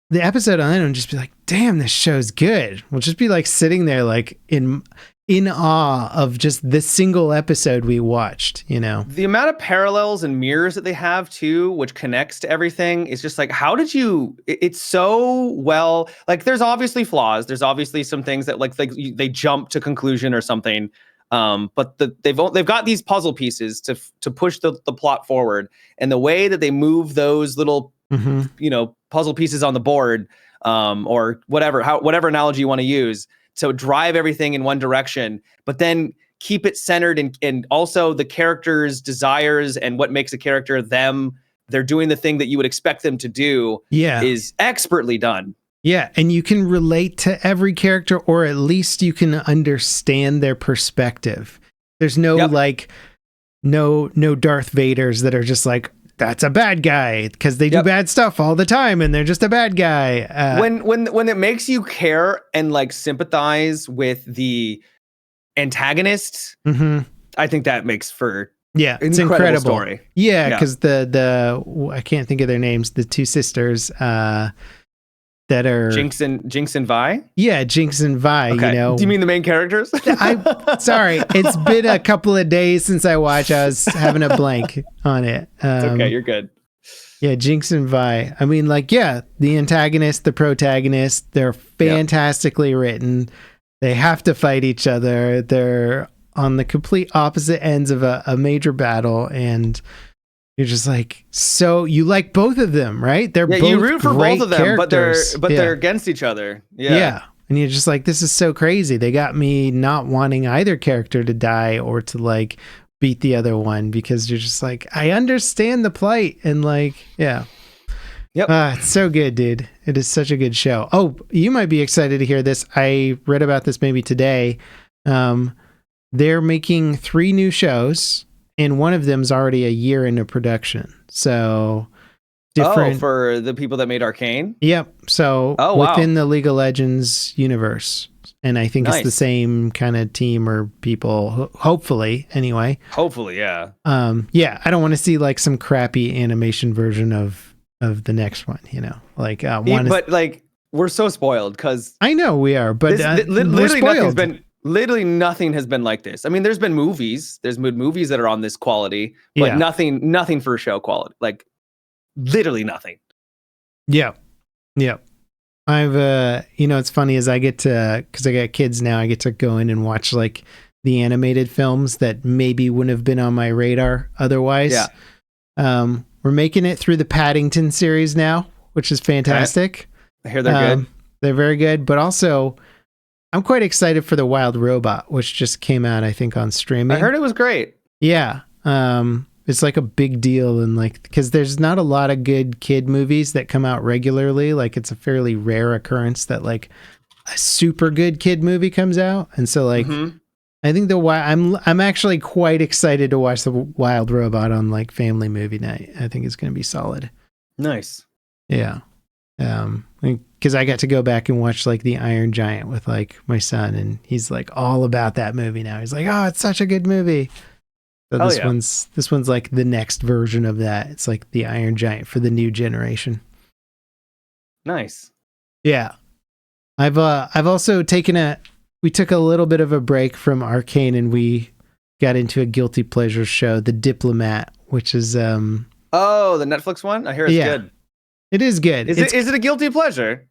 the episode on it will just be like, damn, this show's good. We'll just be like sitting there like in awe of just the single episode we watched, you know? The amount of parallels and mirrors that they have too, which connects to everything, is just like, how did you, it's so well, like there's obviously flaws. There's obviously some things that like they jump to conclusion or something. But they've got these puzzle pieces to push the plot forward, and the way that they move those little, you know, puzzle pieces on the board, or whatever analogy you want to use, to drive everything in one direction, but then keep it centered and also the character's desires and what makes a character them. They're doing the thing that you would expect them to do. Is expertly done. Yeah, and you can relate to every character, or at least you can understand their perspective. There's no like no Darth Vaders that are just like, that's a bad guy because they do bad stuff all the time and they're just a bad guy. When it makes you care and like sympathize with the antagonist, I think that makes for it's incredible story. Because the I can't think of their names, the two sisters that are Jinx and Vi. Yeah, Jinx and Vi. Okay. You know, do you mean the main characters? Sorry, it's been a couple of days since I watched. I was having a blank on it. It's okay, you're good. Yeah, Jinx and Vi. I mean, like, the antagonist, the protagonist, they're fantastically written. They have to fight each other. They're on the complete opposite ends of a major battle, and you're just like, so you like both of them, right? They're both you root for both of them, characters. but they're against each other. Yeah. And you're just like, this is so crazy. They got me not wanting either character to die or to like beat the other one, because you're just like, I understand the plight, and like, it's so good, dude. It is such a good show. Oh, you might be excited to hear this. I read about this maybe today. They're making 3 new shows, and one of them's already a year into production. So different for the people that made Arcane. Yep. So within the League of Legends universe, and I think it's the same kind of team or people. Hopefully, anyway. Hopefully, yeah. I don't want to see like some crappy animation version of the next one. You know, like but like we're so spoiled because I know we are, but literally nothing has been like this. I mean, there's been movies. There's movies that are on this quality, but nothing for show quality. Like literally nothing. Yeah. I've it's funny as I get to, because I got kids now, I get to go in and watch like the animated films that maybe wouldn't have been on my radar otherwise. We're making it through the Paddington series now, which is fantastic. I hear they're good. They're very good, but also I'm quite excited for The Wild Robot, which just came out, I think, on streaming. I heard it was great. Yeah. It's like a big deal, and like, because there's not a lot of good kid movies that come out regularly. Like, it's a fairly rare occurrence that like a super good kid movie comes out. And so like, I think I'm actually quite excited to watch The Wild Robot on like family movie night. I think it's going to be solid. Nice. Yeah. Because I got to go back and watch like The Iron Giant with like my son, and he's like all about that movie now. He's like, oh, it's such a good movie. So this one's like the next version of that. It's like The Iron Giant for the new generation. Nice. Yeah. I've also we took a little bit of a break from Arcane, and we got into a guilty pleasure show, The Diplomat, which is the Netflix one? I hear it's good. It is good. Is it a guilty pleasure?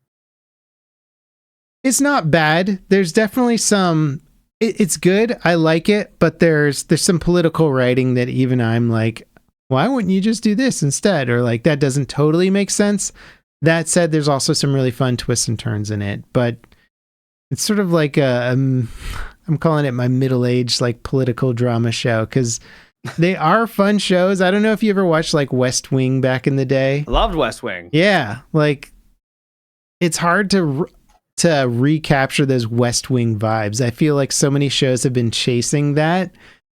It's not bad. There's definitely some. It's good. I like it, but there's some political writing that even I'm like, why wouldn't you just do this instead? Or like, that doesn't totally make sense. That said, there's also some really fun twists and turns in it, but it's sort of like I'm calling it my middle-aged like political drama show, because they are fun shows. I don't know if you ever watched like West Wing back in the day. Loved West Wing. Yeah, like it's hard to to recapture those West Wing vibes. I feel like so many shows have been chasing that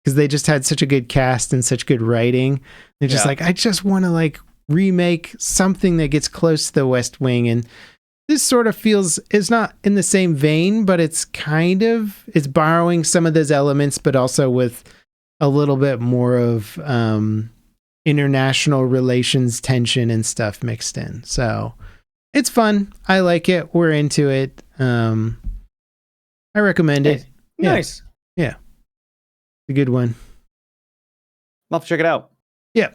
because they just had such a good cast and such good writing. They're just like, I just want to like remake something that gets close to the West Wing. And this sort of feels, it's not in the same vein, but it's borrowing some of those elements, but also with a little bit more of international relations tension and stuff mixed in. So it's fun. I like it. We're into it. I recommend it. Nice. Yeah. It's a good one. I'll have to check it out. Yeah.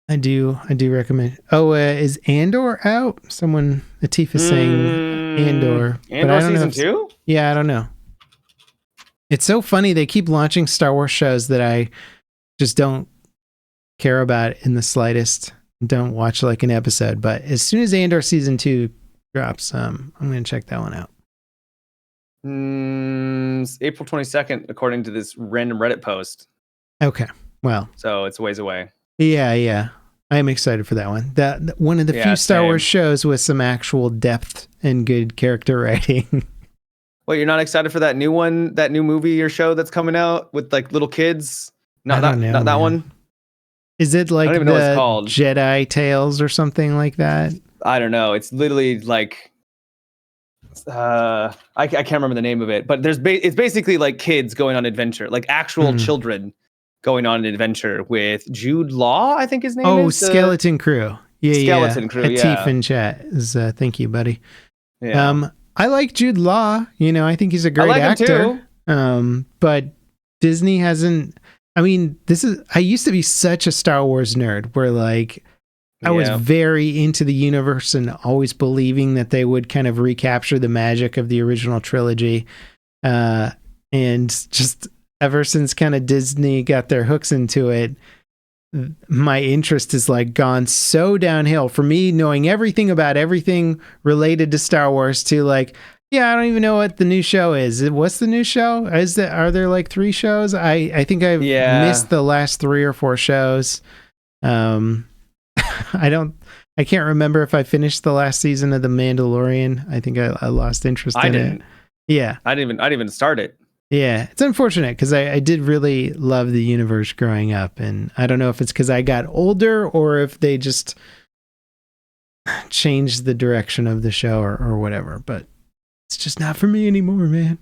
I do recommend. Oh, is Andor out? Atifa's saying Andor. Andor season 2? Yeah, I don't know. It's so funny. They keep launching Star Wars shows that I just don't care about in the slightest. Don't watch like an episode. But as soon as Andor season 2 drops, I'm going to check that one out. April 22nd, according to this random Reddit post. Okay. Well. So it's a ways away. Yeah. I am excited for that one. That one of the few Star Wars shows with some actual depth and good character writing. Wait, you're not excited for that new one, that new movie or show that's coming out with like little kids? Not that one. Is it like I don't even know what it's called. Jedi Tales or something like that? I don't know. It's literally like I can't remember the name of it, but it's basically like kids going on adventure, like actual children going on an adventure with Jude Law, I think his name is. Skeleton Crew. Skeleton Crew, Atif in chat is thank you, buddy. Yeah. I like Jude Law. I think he's a great actor. Him too. But Disney hasn't. I used to be such a Star Wars nerd where like I was very into the universe and always believing that they would kind of recapture the magic of the original trilogy. And just ever since kind of Disney got their hooks into it, my interest has like gone so downhill for me, knowing everything about everything related to Star Wars to like, I don't even know what the new show is. What's the new show? Are there like 3 shows? I think I've missed the last 3 or 4 shows. I can't remember if I finished the last season of The Mandalorian. I think I lost interest in it. Yeah. I didn't even start it. Yeah, it's unfortunate because I did really love the universe growing up, and I don't know if it's because I got older or if they just changed the direction of the show or whatever, but it's just not for me anymore, man.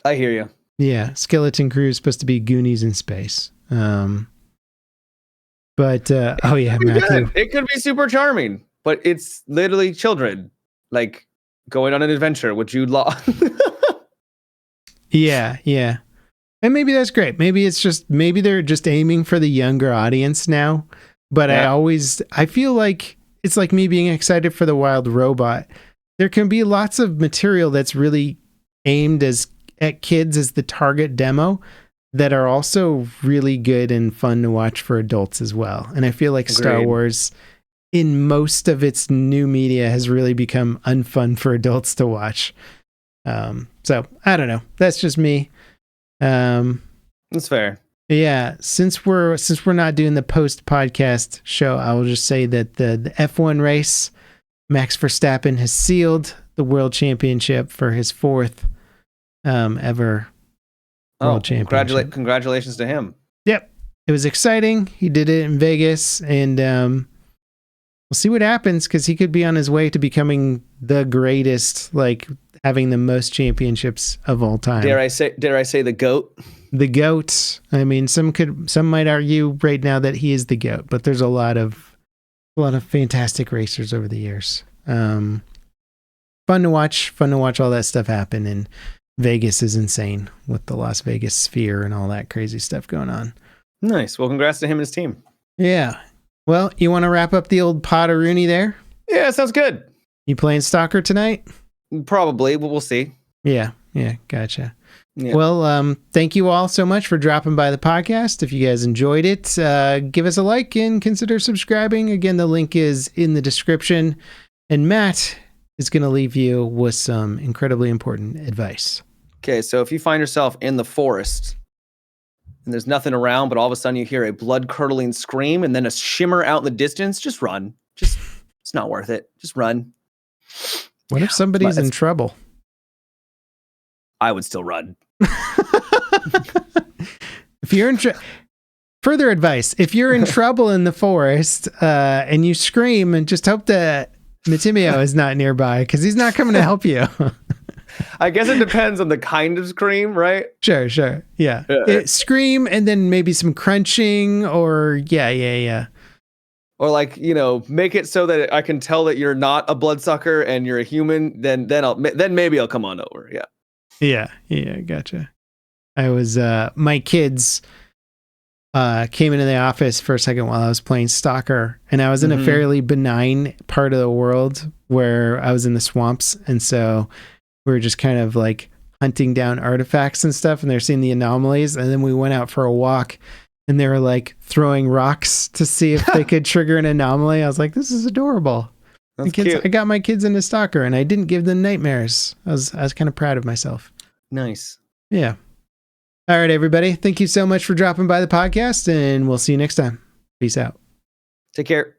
I hear you. Yeah, Skeleton Crew is supposed to be Goonies in space. Matthew. It could be super charming, but it's literally children, like going on an adventure with Jude Law. Yeah. And maybe that's great. Maybe they're just aiming for the younger audience now. But I feel like it's like me being excited for The Wild Robot. There can be lots of material that's really aimed at kids as the target demo that are also really good and fun to watch for adults as well. And I feel like Star Wars in most of its new media has really become unfun for adults to watch. So I don't know. That's just me. That's fair. Yeah. Since we're not doing the post podcast show, I will just say that the F1 race, Max Verstappen has sealed the world championship for his 4th ever world championship. Congratulations to him. Yep. It was exciting. He did it in Vegas, and we'll see what happens because he could be on his way to becoming the greatest, like having the most championships of all time. Dare I say the GOAT? The GOAT. I mean, some might argue right now that he is the GOAT, but there's a lot of fantastic racers over the years. Fun to watch all that stuff happen, and Vegas is insane with the Las Vegas Sphere and all that crazy stuff going on. Nice. Well, congrats to him and his team. Yeah. Well, you want to wrap up the old Potteroonie there? Yeah, sounds good. You playing Stalker tonight? Probably, but we'll see. Yeah, gotcha. Yeah. Well, thank you all so much for dropping by the podcast. If you guys enjoyed it, give us a like and consider subscribing. Again, the link is in the description. And Matt is going to leave you with some incredibly important advice. Okay, so if you find yourself in the forest and there's nothing around, but all of a sudden you hear a blood-curdling scream and then a shimmer out in the distance, just run. It's not worth it. Just run. What if somebody's in trouble? I would still run. If you're in further advice, if you're in trouble in the forest and you scream, and just hope that Matimio is not nearby, because he's not coming to help you. I guess it depends on the kind of scream, right? Sure. Yeah. Scream and then maybe some crunching or yeah. Or like, make it so that I can tell that you're not a bloodsucker and you're a human. Then maybe I'll come on over. Yeah. Yeah. Gotcha. I was my kids came into the office for a second while I was playing Stalker, and I was in a fairly benign part of the world where I was in the swamps, and so we were just kind of like hunting down artifacts and stuff, and they're seeing the anomalies, and then we went out for a walk, and they were like throwing rocks to see if they could trigger an anomaly. I was like, this is adorable. That's cute. I got my kids into Stalker, and I didn't give them nightmares. I was kind of proud of myself. Nice. Yeah. All right, everybody. Thank you so much for dropping by the podcast, and we'll see you next time. Peace out. Take care.